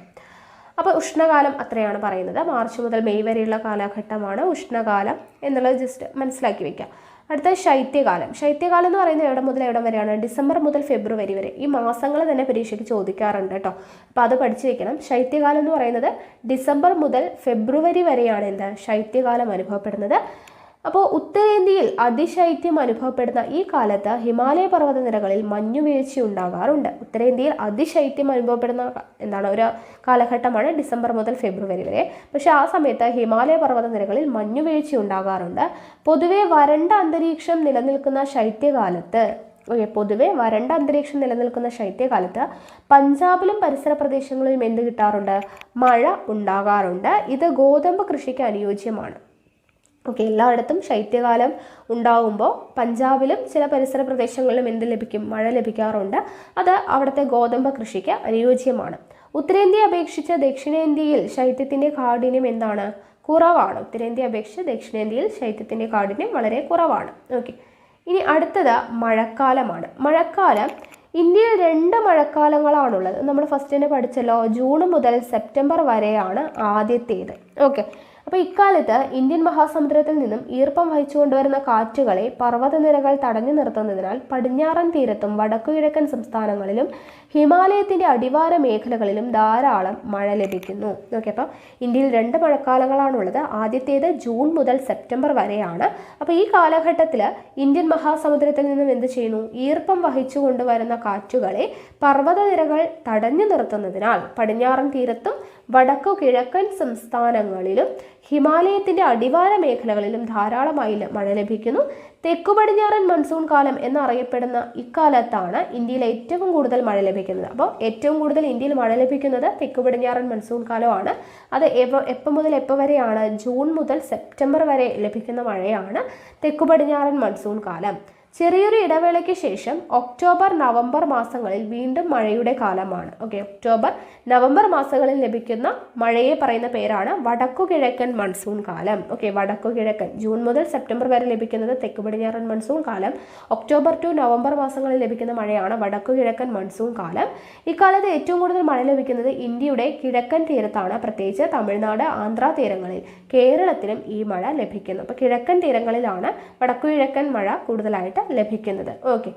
അപ്പോൾ ഉഷ്ണകാലം അത്രയാണ് പറയുന്നത്. മാർച്ച് മുതൽ മെയ് വരെയുള്ള കാലഘട്ടമാണ് ഉഷ്ണകാലം എന്നുള്ളത് ജസ്റ്റ് മനസ്സിലാക്കി വെക്കാം. അടുത്ത ശൈത്യകാലം. ശൈത്യകാലം എന്ന് പറയുന്നത് എവിടെ മുതൽ എവിടെ വരെയാണ്? ഡിസംബർ മുതൽ ഫെബ്രുവരി വരെ. ഈ മാസങ്ങൾ തന്നെ പരീക്ഷയ്ക്ക് ചോദിക്കാറുണ്ട് കേട്ടോ. അപ്പോൾ അത് പഠിച്ചു വെക്കണം. ശൈത്യകാലം എന്ന് പറയുന്നത് ഡിസംബർ മുതൽ ഫെബ്രുവരി വരെയാണ് എന്ത്? ശൈത്യകാലം അനുഭവപ്പെടുന്നത്. അപ്പോൾ ഉത്തരേന്ത്യയിൽ അതിശൈത്യം അനുഭവപ്പെടുന്ന ഈ കാലത്ത് ഹിമാലയ പർവ്വതനിരകളിൽ മഞ്ഞുവീഴ്ച ഉണ്ടാകാറുണ്ട്. ഉത്തരേന്ത്യയിൽ അതിശൈത്യം അനുഭവപ്പെടുന്ന ഒരു കാലഘട്ടമാണ് ഡിസംബർ മുതൽ ഫെബ്രുവരി വരെ. പക്ഷെ ആ സമയത്ത് ഹിമാലയ പർവ്വതനിരകളിൽ മഞ്ഞുവീഴ്ച ഉണ്ടാകാറുണ്ട്. പൊതുവെ വരണ്ട അന്തരീക്ഷം നിലനിൽക്കുന്ന ശൈത്യകാലത്ത് പഞ്ചാബിലും പരിസര പ്രദേശങ്ങളിലും എന്ത് കിട്ടാറുണ്ട്? മഴ ഉണ്ടാകാറുണ്ട്. ഇത് ഗോതമ്പ് കൃഷിക്ക് അനുയോജ്യമാണ്. ഓക്കെ, എല്ലായിടത്തും ശൈത്യകാലം ഉണ്ടാകുമ്പോൾ പഞ്ചാബിലും ചില പരിസര പ്രദേശങ്ങളിലും എന്ത് ലഭിക്കും? മഴ ലഭിക്കാറുണ്ട്. അത് അവിടുത്തെ ഗോതമ്പ് കൃഷിക്ക് അനുയോജ്യമാണ്. ഉത്തരേന്ത്യയെ അപേക്ഷിച്ച് ദക്ഷിണേന്ത്യയിൽ ശൈത്യത്തിൻ്റെ കാഠിന്യം എന്താണ്? കുറവാണ്. ഉത്തരേന്ത്യയെ അപേക്ഷിച്ച് ദക്ഷിണേന്ത്യയിൽ ശൈത്യത്തിൻ്റെ കാഠിന്യം വളരെ കുറവാണ്. ഓക്കെ, ഇനി അടുത്തത് മഴക്കാലമാണ്. മഴക്കാലം ഇന്ത്യയിൽ 2 മഴക്കാലങ്ങളാണുള്ളത്. നമ്മൾ ഫസ്റ്റ് തന്നെ പഠിച്ചല്ലോ, ജൂൺ മുതൽ സെപ്റ്റംബർ വരെയാണ് ആദ്യത്തേത്. ഓക്കെ, അപ്പോൾ ഇക്കാലത്ത് ഇന്ത്യൻ മഹാസമുദ്രത്തിൽ നിന്നും ഈർപ്പം വഹിച്ചു കൊണ്ടുവരുന്ന കാറ്റുകളെ പർവ്വതനിരകൾ തടഞ്ഞു നിർത്തുന്നതിനാൽ പടിഞ്ഞാറൻ തീരത്തും വടക്കുകിഴക്കൻ സംസ്ഥാനങ്ങളിലും ഹിമാലയത്തിൻ്റെ അടിവാര മേഖലകളിലും ധാരാളം മഴ ലഭിക്കുന്നു. ഓക്കെ, അപ്പോൾ ഇന്ത്യയിൽ 2 മഴക്കാലങ്ങളാണുള്ളത്. ആദ്യത്തേത് ജൂൺ മുതൽ സെപ്റ്റംബർ വരെയാണ്. അപ്പോൾ ഈ കാലഘട്ടത്തിൽ ഇന്ത്യൻ മഹാസമുദ്രത്തിൽ നിന്നും എന്ത് ചെയ്യുന്നു? ഈർപ്പം വഹിച്ചു കൊണ്ടുവരുന്ന കാറ്റുകളെ പർവ്വതനിരകൾ തടഞ്ഞു നിർത്തുന്നതിനാൽ പടിഞ്ഞാറൻ തീരത്തും വടക്കു കിഴക്കൻ സംസ്ഥാനങ്ങളിലും ഹിമാലയത്തിൻ്റെ അടിവാര മേഖലകളിലും ധാരാളമായി മഴ ലഭിക്കുന്നു. തെക്കു പടിഞ്ഞാറൻ മൺസൂൺ കാലം എന്നറിയപ്പെടുന്ന ഇക്കാലത്താണ് ഇന്ത്യയിൽ ഏറ്റവും കൂടുതൽ മഴ ലഭിക്കുന്നത്. അപ്പോൾ ഏറ്റവും കൂടുതൽ ഇന്ത്യയിൽ മഴ ലഭിക്കുന്നത് തെക്കു പടിഞ്ഞാറൻ മൺസൂൺ കാലമാണ്. അത് എപ്പോൾ മുതൽ എപ്പോൾ വരെയാണ്? ജൂൺ മുതൽ സെപ്റ്റംബർ വരെ ലഭിക്കുന്ന മഴയാണ് തെക്കു പടിഞ്ഞാറൻ മൺസൂൺ കാലം. ചെറിയൊരു ഇടവേളയ്ക്ക് ശേഷം ഒക്ടോബർ നവംബർ മാസങ്ങളിൽ വീണ്ടും മഴയുടെ കാലമാണ്. ഓക്കെ, ഒക്ടോബർ നവംബർ മാസങ്ങളിൽ ലഭിക്കുന്ന മഴയെ പറയുന്ന പേരാണ് വടക്കുകിഴക്കൻ മൺസൂൺ കാലം. ഓക്കെ, വടക്കുകിഴക്കൻ ജൂൺ മുതൽ സെപ്റ്റംബർ വരെ ലഭിക്കുന്നത് തെക്ക് പടിഞ്ഞാറൻ മൺസൂൺ കാലം. ഒക്ടോബർ ടു നവംബർ മാസങ്ങളിൽ ലഭിക്കുന്ന മഴയാണ് വടക്കുകിഴക്കൻ മൺസൂൺ കാലം. ഇക്കാലത്ത് ഏറ്റവും കൂടുതൽ മഴ ലഭിക്കുന്നത് ഇന്ത്യയുടെ കിഴക്കൻ തീരത്താണ്, പ്രത്യേകിച്ച് തമിഴ്നാട്, ആന്ധ്ര തീരങ്ങളിൽ. കേരളത്തിലും ഈ മഴ ലഭിക്കുന്നു. അപ്പോൾ കിഴക്കൻ തീരങ്ങളിലാണ് വടക്കുകിഴക്കൻ മഴ കൂടുതലായിട്ട് ലഭിക്കുന്നത്. ഓക്കെ,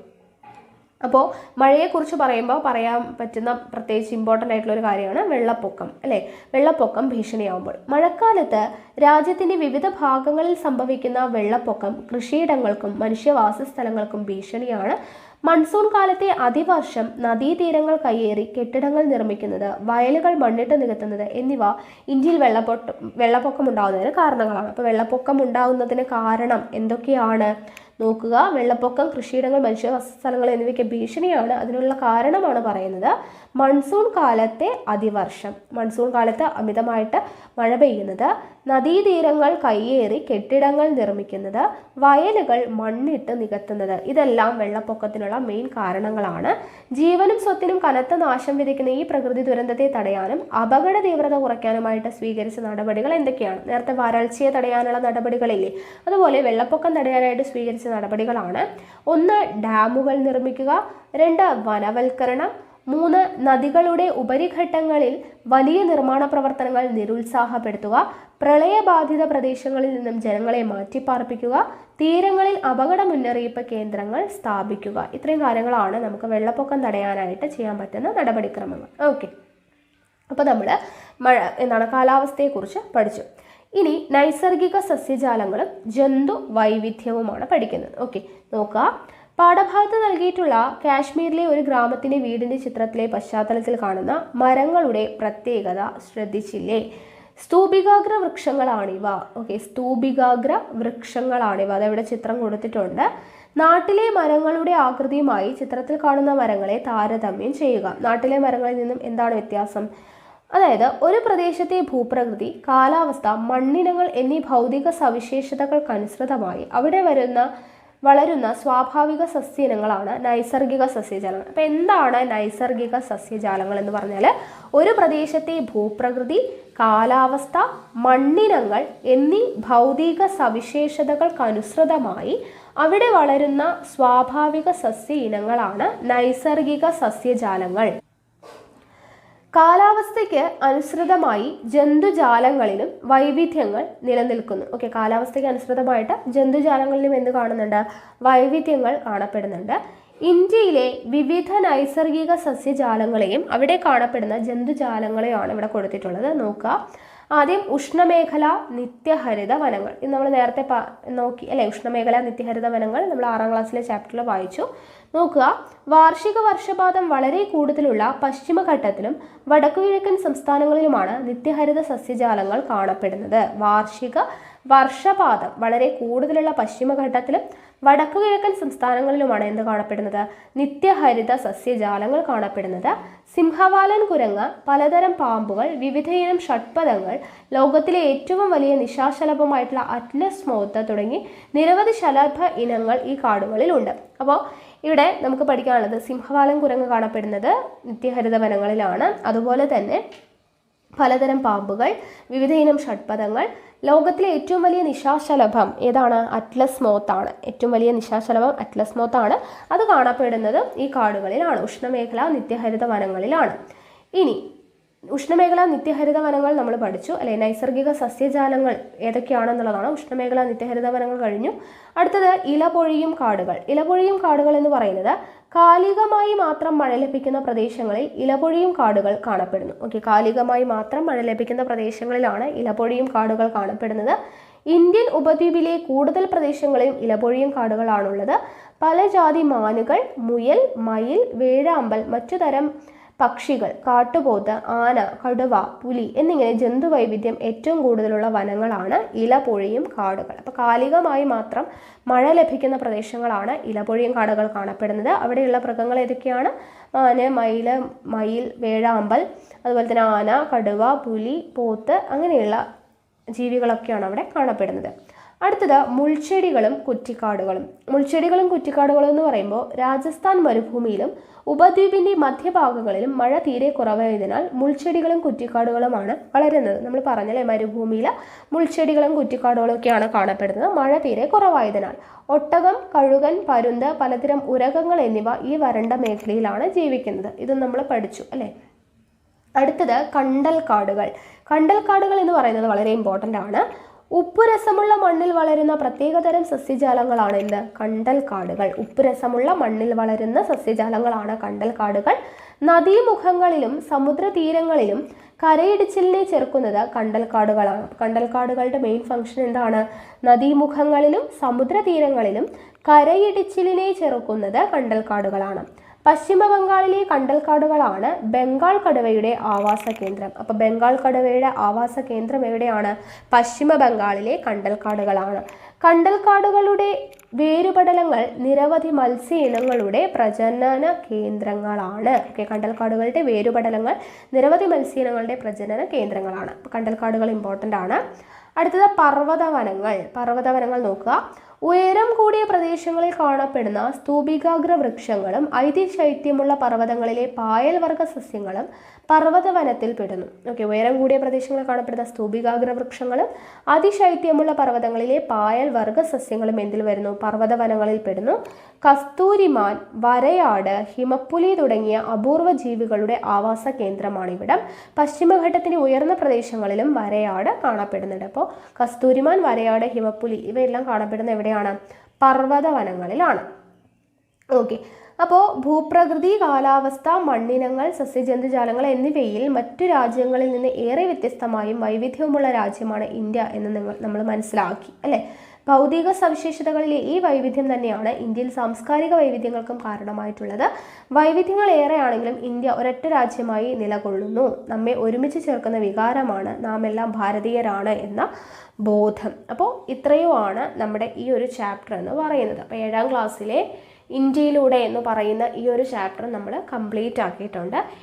അപ്പോൾ മഴയെക്കുറിച്ച് പറയുമ്പോൾ പറയാൻ പറ്റുന്ന പ്രത്യേകിച്ച് ഇമ്പോർട്ടൻ്റ് ആയിട്ടുള്ള ഒരു കാര്യമാണ് വെള്ളപ്പൊക്കം. അല്ലേ, വെള്ളപ്പൊക്കം ഭീഷണിയാവുമ്പോൾ മഴക്കാലത്ത് രാജ്യത്തിൻ്റെ വിവിധ ഭാഗങ്ങളിൽ സംഭവിക്കുന്ന വെള്ളപ്പൊക്കം കൃഷിയിടങ്ങൾക്കും മനുഷ്യവാസ സ്ഥലങ്ങൾക്കും ഭീഷണിയാണ്. മൺസൂൺ കാലത്തെ അതിവർഷം നദീതീരങ്ങൾ കയ്യേറി കെട്ടിടങ്ങൾ നിർമ്മിക്കുന്നത്, വയലുകൾ മണ്ണിട്ട് നികത്തുന്നത് എന്നിവ ഇന്ത്യയിൽ വെള്ളപ്പൊക്കം ഉണ്ടാകുന്നതിന് കാരണങ്ങളാണ്. അപ്പോൾ വെള്ളപ്പൊക്കം ഉണ്ടാകുന്നതിന് കാരണം എന്തൊക്കെയാണ് നോക്കുക. വെള്ളപ്പൊക്കം കൃഷിയിടങ്ങൾ മനുഷ്യവാസ സ്ഥലങ്ങൾ എന്നിവയ്ക്ക് ഭീഷണിയാണ്. അതിനുള്ള കാരണമാണ് പറയുന്നത് മൺസൂൺ കാലത്തെ അതിവർഷം. മൺസൂൺ കാലത്ത് അമിതമായിട്ട് മഴ പെയ്യുന്നത്, നദീതീരങ്ങൾ കയ്യേറി കെട്ടിടങ്ങൾ നിർമ്മിക്കുന്നത്, വയലുകൾ മണ്ണിട്ട് നികത്തുന്നത്, ഇതെല്ലാം വെള്ളപ്പൊക്കത്തിനുള്ള മെയിൻ കാരണങ്ങളാണ്. ജീവനും സ്വത്തിനും കനത്ത നാശം വിതയ്ക്കുന്ന ഈ പ്രകൃതി ദുരന്തത്തെ തടയാനും അപകട തീവ്രത കുറയ്ക്കാനുമായിട്ട് സ്വീകരിച്ച നടപടികൾ എന്തൊക്കെയാണ്? നേരത്തെ വരൾച്ചയെ തടയാനുള്ള നടപടികളില്ലേ, അതുപോലെ വെള്ളപ്പൊക്കം തടയാനായിട്ട് സ്വീകരിച്ച നടപടികളാണ്: 1. ഡാമുകൾ നിർമ്മിക്കുക, 2. വനവൽക്കരണം, 3. നദികളുടെ ഉപരിഘട്ടങ്ങളിൽ വലിയ നിർമ്മാണ പ്രവർത്തനങ്ങൾ നിരുത്സാഹപ്പെടുത്തുക, പ്രളയബാധിത പ്രദേശങ്ങളിൽ നിന്നും ജനങ്ങളെ മാറ്റിപ്പാർപ്പിക്കുക, തീരങ്ങളിൽ അപകട മുന്നറിയിപ്പ് കേന്ദ്രങ്ങൾ സ്ഥാപിക്കുക. ഇത്രയും കാര്യങ്ങളാണ് നമുക്ക് വെള്ളപ്പൊക്കം തടയാനായിട്ട് ചെയ്യാൻ പറ്റുന്ന നടപടിക്രമങ്ങൾ. ഓക്കെ, അപ്പോൾ നമ്മൾ കാലാവസ്ഥയെക്കുറിച്ച് പഠിച്ചു. ഇനി നൈസർഗിക സസ്യജാലങ്ങളും ജന്തു വൈവിധ്യവുമാണ് പഠിക്കുന്നത്. ഓക്കെ, നോക്കുക. പാഠഭാഗത്ത് നൽകിയിട്ടുള്ള കാശ്മീരിലെ ഒരു ഗ്രാമത്തിൻ്റെ വീടിൻ്റെ ചിത്രത്തിലെ പശ്ചാത്തലത്തിൽ കാണുന്ന മരങ്ങളുടെ പ്രത്യേകത ശ്രദ്ധിച്ചില്ലേ? സ്തൂപികാഗ്ര വൃക്ഷങ്ങളാണിവ. ഓക്കെ, സ്തൂപികാഗ്ര വൃക്ഷങ്ങളാണിവ. അതവിടെ ചിത്രം കൊടുത്തിട്ടുണ്ട്. നാട്ടിലെ മരങ്ങളുടെ ആകൃതിയുമായി ചിത്രത്തിൽ കാണുന്ന മരങ്ങളെ താരതമ്യം ചെയ്യുക. നാട്ടിലെ മരങ്ങളിൽ നിന്നും എന്താണ് വ്യത്യാസം? അതായത് ഒരു പ്രദേശത്തെ ഭൂപ്രകൃതി, കാലാവസ്ഥ, മണ്ണിനങ്ങൾ എന്നീ ഭൗതിക സവിശേഷതകൾക്കനുസൃതമായി അവിടെ വളരുന്ന സ്വാഭാവിക സസ്യയിനങ്ങളാണ് നൈസർഗിക സസ്യജാലങ്ങൾ. അപ്പോൾ എന്താണ് നൈസർഗിക സസ്യജാലങ്ങൾ എന്ന് പറഞ്ഞാൽ ഒരു പ്രദേശത്തെ ഭൂപ്രകൃതി, കാലാവസ്ഥ, മണ്ണിനങ്ങൾ എന്നീ ഭൗതിക സവിശേഷതകൾക്കനുസൃതമായി അവിടെ വളരുന്ന സ്വാഭാവിക സസ്യ ഇനങ്ങളാണ് നൈസർഗിക സസ്യജാലങ്ങൾ. കാലാവസ്ഥയ്ക്ക് അനുസൃതമായി ജന്തുജാലങ്ങളിലും വൈവിധ്യങ്ങൾ നിലനിൽക്കുന്നു. ഓക്കെ, കാലാവസ്ഥയ്ക്ക് അനുസൃതമായിട്ട് ജന്തുജാലങ്ങളിലും എന്ത് കാണുന്നുണ്ട്? വൈവിധ്യങ്ങൾ കാണപ്പെടുന്നുണ്ട്. ഇന്ത്യയിലെ വിവിധ നൈസർഗിക സസ്യജാലങ്ങളെയും അവിടെ കാണപ്പെടുന്ന ജന്തുജാലങ്ങളെയാണ് ഇവിടെ കൊടുത്തിട്ടുള്ളത്. നോക്കുക. ആദ്യം ഉഷ്ണമേഖല നിത്യഹരിത വനങ്ങൾ. ഇത് നമ്മൾ നേരത്തെ നോക്കി അല്ലേ? ഉഷ്ണമേഖല നിത്യഹരിത വനങ്ങൾ നമ്മൾ 6ാം ക്ലാസ്സിലെ ചാപ്റ്ററിൽ വായിച്ചു. നോക്കുക. വാർഷിക വർഷപാതം വളരെ കൂടുതലുള്ള പശ്ചിമഘട്ടത്തിലും വടക്കുകിഴക്കൻ സംസ്ഥാനങ്ങളിലുമാണ് നിത്യഹരിത സസ്യജാലങ്ങൾ കാണപ്പെടുന്നത്. വാർഷിക വർഷപാതം വളരെ കൂടുതലുള്ള പശ്ചിമഘട്ടത്തിലും വടക്കുകിഴക്കൻ സംസ്ഥാനങ്ങളിലുമാണ് എന്ത് കാണപ്പെടുന്നത്? നിത്യഹരിത സസ്യജാലങ്ങൾ കാണപ്പെടുന്നത്. സിംഹവാലൻ കുരങ്ങ്, പലതരം പാമ്പുകൾ, വിവിധയിനം ഷഡ്പദങ്ങൾ, ലോകത്തിലെ ഏറ്റവും വലിയ നിശാശലഭമായിട്ടുള്ള അറ്റ്ലസ് മോത്ത് തുടങ്ങി നിരവധി ശലഭ ഇനങ്ങൾ ഈ കാടുകളിലുണ്ട്. അപ്പോൾ ഇവിടെ നമുക്ക് പഠിക്കാനുള്ളത് സിംഹവാലൻ കുരങ്ങ് കാണപ്പെടുന്നത് നിത്യഹരിത വനങ്ങളിലാണ്. അതുപോലെ തന്നെ പലതരം പാമ്പുകൾ, വിവിധയിനം ഷഡ്പദങ്ങൾ, ലോകത്തിലെ ഏറ്റവും വലിയ നിശാശലഭം ഏതാണ്? അറ്റ്ലസ് മോത്താണ്. ഏറ്റവും വലിയ നിശാശലഭം അറ്റ്ലസ് മോത്താണ്. അത് കാണപ്പെടുന്നത് ഈ കാടുകളിലാണ്, ഉഷ്ണമേഖല നിത്യഹരിത വനങ്ങളിലാണ്. ഇനി ഉഷ്ണമേഖല നിത്യഹരിത വനങ്ങൾ നമ്മൾ പഠിച്ചു അല്ലെ? നൈസർഗിക സസ്യജാലങ്ങൾ ഏതൊക്കെയാണെന്നുള്ളതാണ്. ഉഷ്ണമേഖല നിത്യഹരിത വനങ്ങൾ കഴിഞ്ഞു. അടുത്തത് ഇലപൊഴിയും കാടുകൾ. ഇലപൊഴിയും കാടുകൾ എന്ന് പറയുന്നത് കാലികമായി മാത്രം മഴ ലഭിക്കുന്ന പ്രദേശങ്ങളിൽ ഇലപൊഴിയും കാടുകൾ കാണപ്പെടുന്നു. ഓക്കെ, കാലികമായി മാത്രം മഴ ലഭിക്കുന്ന പ്രദേശങ്ങളിലാണ് ഇലപൊഴിയും കാടുകൾ കാണപ്പെടുന്നത്. ഇന്ത്യൻ ഉപദ്വീപിലെ കൂടുതൽ പ്രദേശങ്ങളിലും ഇലപൊഴിയും കാടുകളാണുള്ളത്. പല ജാതി മാനുകൾ, മുയൽ, മയിൽ, വേഴാമ്പൽ, മറ്റുതരം പക്ഷികൾ, കാട്ടുപോത്ത്, ആന, കടുവ, പുലി എന്നിങ്ങനെ ജന്തുവൈവിധ്യം ഏറ്റവും കൂടുതലുള്ള വനങ്ങളാണ് ഇലപൊഴിയും കാടുകൾ. അപ്പോൾ കാലികമായി മാത്രം മഴ ലഭിക്കുന്ന പ്രദേശങ്ങളാണ് ഇലപൊഴിയും കാടുകൾ കാണപ്പെടുന്നത്. അവിടെയുള്ള മൃഗങ്ങൾ ഏതൊക്കെയാണ്? ആന, മയിൽ, വേഴാമ്പൽ, അതുപോലെ തന്നെ ആന, കടുവ, പുലി, പോത്ത് അങ്ങനെയുള്ള ജീവികളൊക്കെയാണ് അവിടെ കാണപ്പെടുന്നത്. അടുത്തത് മുൾച്ചെടികളും കുറ്റിക്കാടുകളും. മുൾച്ചെടികളും കുറ്റിക്കാടുകളും എന്ന് പറയുമ്പോൾ രാജസ്ഥാൻ മരുഭൂമിയിലും ഉപദ്വീപിന്റെ മധ്യഭാഗങ്ങളിലും മഴ തീരെ കുറവായതിനാൽ മുൾച്ചെടികളും കുറ്റിക്കാടുകളുമാണ് വളരുന്നത്. നമ്മൾ പറഞ്ഞല്ലേ, മരുഭൂമിയിൽ മുൾച്ചെടികളും കുറ്റിക്കാടുകളും ഒക്കെയാണ് കാണപ്പെടുന്നത്, മഴ തീരെ കുറവായതിനാൽ. ഒട്ടകം, കഴുകൻ, പരുന്ത്, പലതരം ഉരകങ്ങൾ എന്നിവ ഈ വരണ്ട മേഖലയിലാണ് ജീവിക്കുന്നത്. ഇത് നമ്മൾ പഠിച്ചു അല്ലേ. അടുത്തത് കണ്ടൽക്കാടുകൾ. കണ്ടൽക്കാടുകൾ എന്ന് പറയുന്നത് വളരെ ഇമ്പോർട്ടൻ്റ് ആണ്. ഉപ്പുരസമുള്ള മണ്ണിൽ വളരുന്ന പ്രത്യേകതരം സസ്യജാലങ്ങളാണ് എന്ത്? കണ്ടൽക്കാടുകൾ. ഉപ്പുരസമുള്ള മണ്ണിൽ വളരുന്ന സസ്യജാലങ്ങളാണ് കണ്ടൽക്കാടുകൾ. നദീമുഖങ്ങളിലും സമുദ്രതീരങ്ങളിലും കരയിടിച്ചിലിനെ ചെറുക്കുന്നത് കണ്ടൽക്കാടുകളാണ്. കണ്ടൽക്കാടുകളുടെ മെയിൻ ഫംഗ്ഷൻ എന്താണ്? നദീമുഖങ്ങളിലും സമുദ്രതീരങ്ങളിലും കരയിടിച്ചിലിനെ ചെറുക്കുന്നത് കണ്ടൽക്കാടുകളാണ്. പശ്ചിമ ബംഗാളിലെ കണ്ടൽക്കാടുകളാണ് ബംഗാൾ കടുവയുടെ ആവാസ കേന്ദ്രം. അപ്പോൾ ബംഗാൾ കടുവയുടെ ആവാസ കേന്ദ്രം എവിടെയാണ്? പശ്ചിമ ബംഗാളിലെ കണ്ടൽക്കാടുകളാണ്. കണ്ടൽക്കാടുകളുടെ വേരുപടലങ്ങൾ നിരവധി മത്സ്യ ഇനങ്ങളുടെ പ്രജനന കേന്ദ്രങ്ങളാണ്. ഓക്കെ, കണ്ടൽക്കാടുകളുടെ വേരുപടലങ്ങൾ നിരവധി മത്സ്യ ഇനങ്ങളുടെ പ്രജനന കേന്ദ്രങ്ങളാണ്. അപ്പോൾ കണ്ടൽക്കാടുകൾ ഇമ്പോർട്ടൻ്റ് ആണ്. അടുത്തത് പർവ്വതവനങ്ങൾ. പർവ്വതവനങ്ങൾ നോക്കുക. ഉയരം കൂടിയ പ്രദേശങ്ങളിൽ കാണപ്പെടുന്ന സ്തൂപികാഗ്ര വൃക്ഷങ്ങളും അതിശൈത്യമുള്ള പർവ്വതങ്ങളിലെ പായൽ വർഗ സസ്യങ്ങളും പർവ്വതവനത്തിൽ പെടുന്നു. ഓക്കെ, ഉയരം കൂടിയ പ്രദേശങ്ങളിൽ കാണപ്പെടുന്ന സ്തൂപികാഗ്ര വൃക്ഷങ്ങളും അതിശൈത്യമുള്ള പർവ്വതങ്ങളിലെ പായൽ വർഗ സസ്യങ്ങളും എന്തിൽ വരുന്നു? പർവ്വതവനങ്ങളിൽ പെടുന്നു. കസ്തൂരിമാൻ, വരയാട്, ഹിമപ്പുലി തുടങ്ങിയ അപൂർവ ജീവികളുടെ ആവാസ കേന്ദ്രമാണിവിടം. പശ്ചിമഘട്ടത്തിന്റെ ഉയർന്ന പ്രദേശങ്ങളിലും വരയാട് കാണപ്പെടുന്നുണ്ട്. അപ്പോൾ കസ്തൂരിമാൻ, വരയാട്, ഹിമപ്പുലി ഇവയെല്ലാം കാണപ്പെടുന്ന എവിടെയാണ്? പർവ്വതവനങ്ങളിലാണ്. ഓക്കെ, അപ്പോൾ ഭൂപ്രകൃതി, കാലാവസ്ഥ, മണ്ണിനങ്ങൾ, സസ്യജന്തുജാലങ്ങൾ എന്നിവയിൽ മറ്റു രാജ്യങ്ങളിൽ നിന്ന് ഏറെ വ്യത്യസ്തമായും വൈവിധ്യവുമുള്ള രാജ്യമാണ് ഇന്ത്യ എന്ന് നമ്മൾ മനസ്സിലാക്കി അല്ലേ. ഭൗതിക സവിശേഷതകളിലെ ഈ വൈവിധ്യം തന്നെയാണ് ഇന്ത്യയിൽ സാംസ്കാരിക വൈവിധ്യങ്ങൾക്കും കാരണമായിട്ടുള്ളത്. വൈവിധ്യങ്ങൾ ഏറെയാണെങ്കിലും ഇന്ത്യ ഒരൊറ്റ രാജ്യമായി നിലകൊള്ളുന്നു. നമ്മെ ഒരുമിച്ച് ചേർക്കുന്ന വികാരമാണ് നാം എല്ലാം ഭാരതീയരാണ് എന്ന ബോധം. അപ്പോൾ ഇത്രയുമാണ് നമ്മുടെ ഈ ഒരു ചാപ്റ്റർ എന്ന് പറയുന്നത്. അപ്പോൾ 7ാം ക്ലാസ്സിലെ ഇന്ത്യയിലൂടെ എന്ന് പറയുന്ന ഈ ഒരു ചാപ്റ്റർ നമ്മൾ കംപ്ലീറ്റ് ആക്കിയിട്ടുണ്ട്.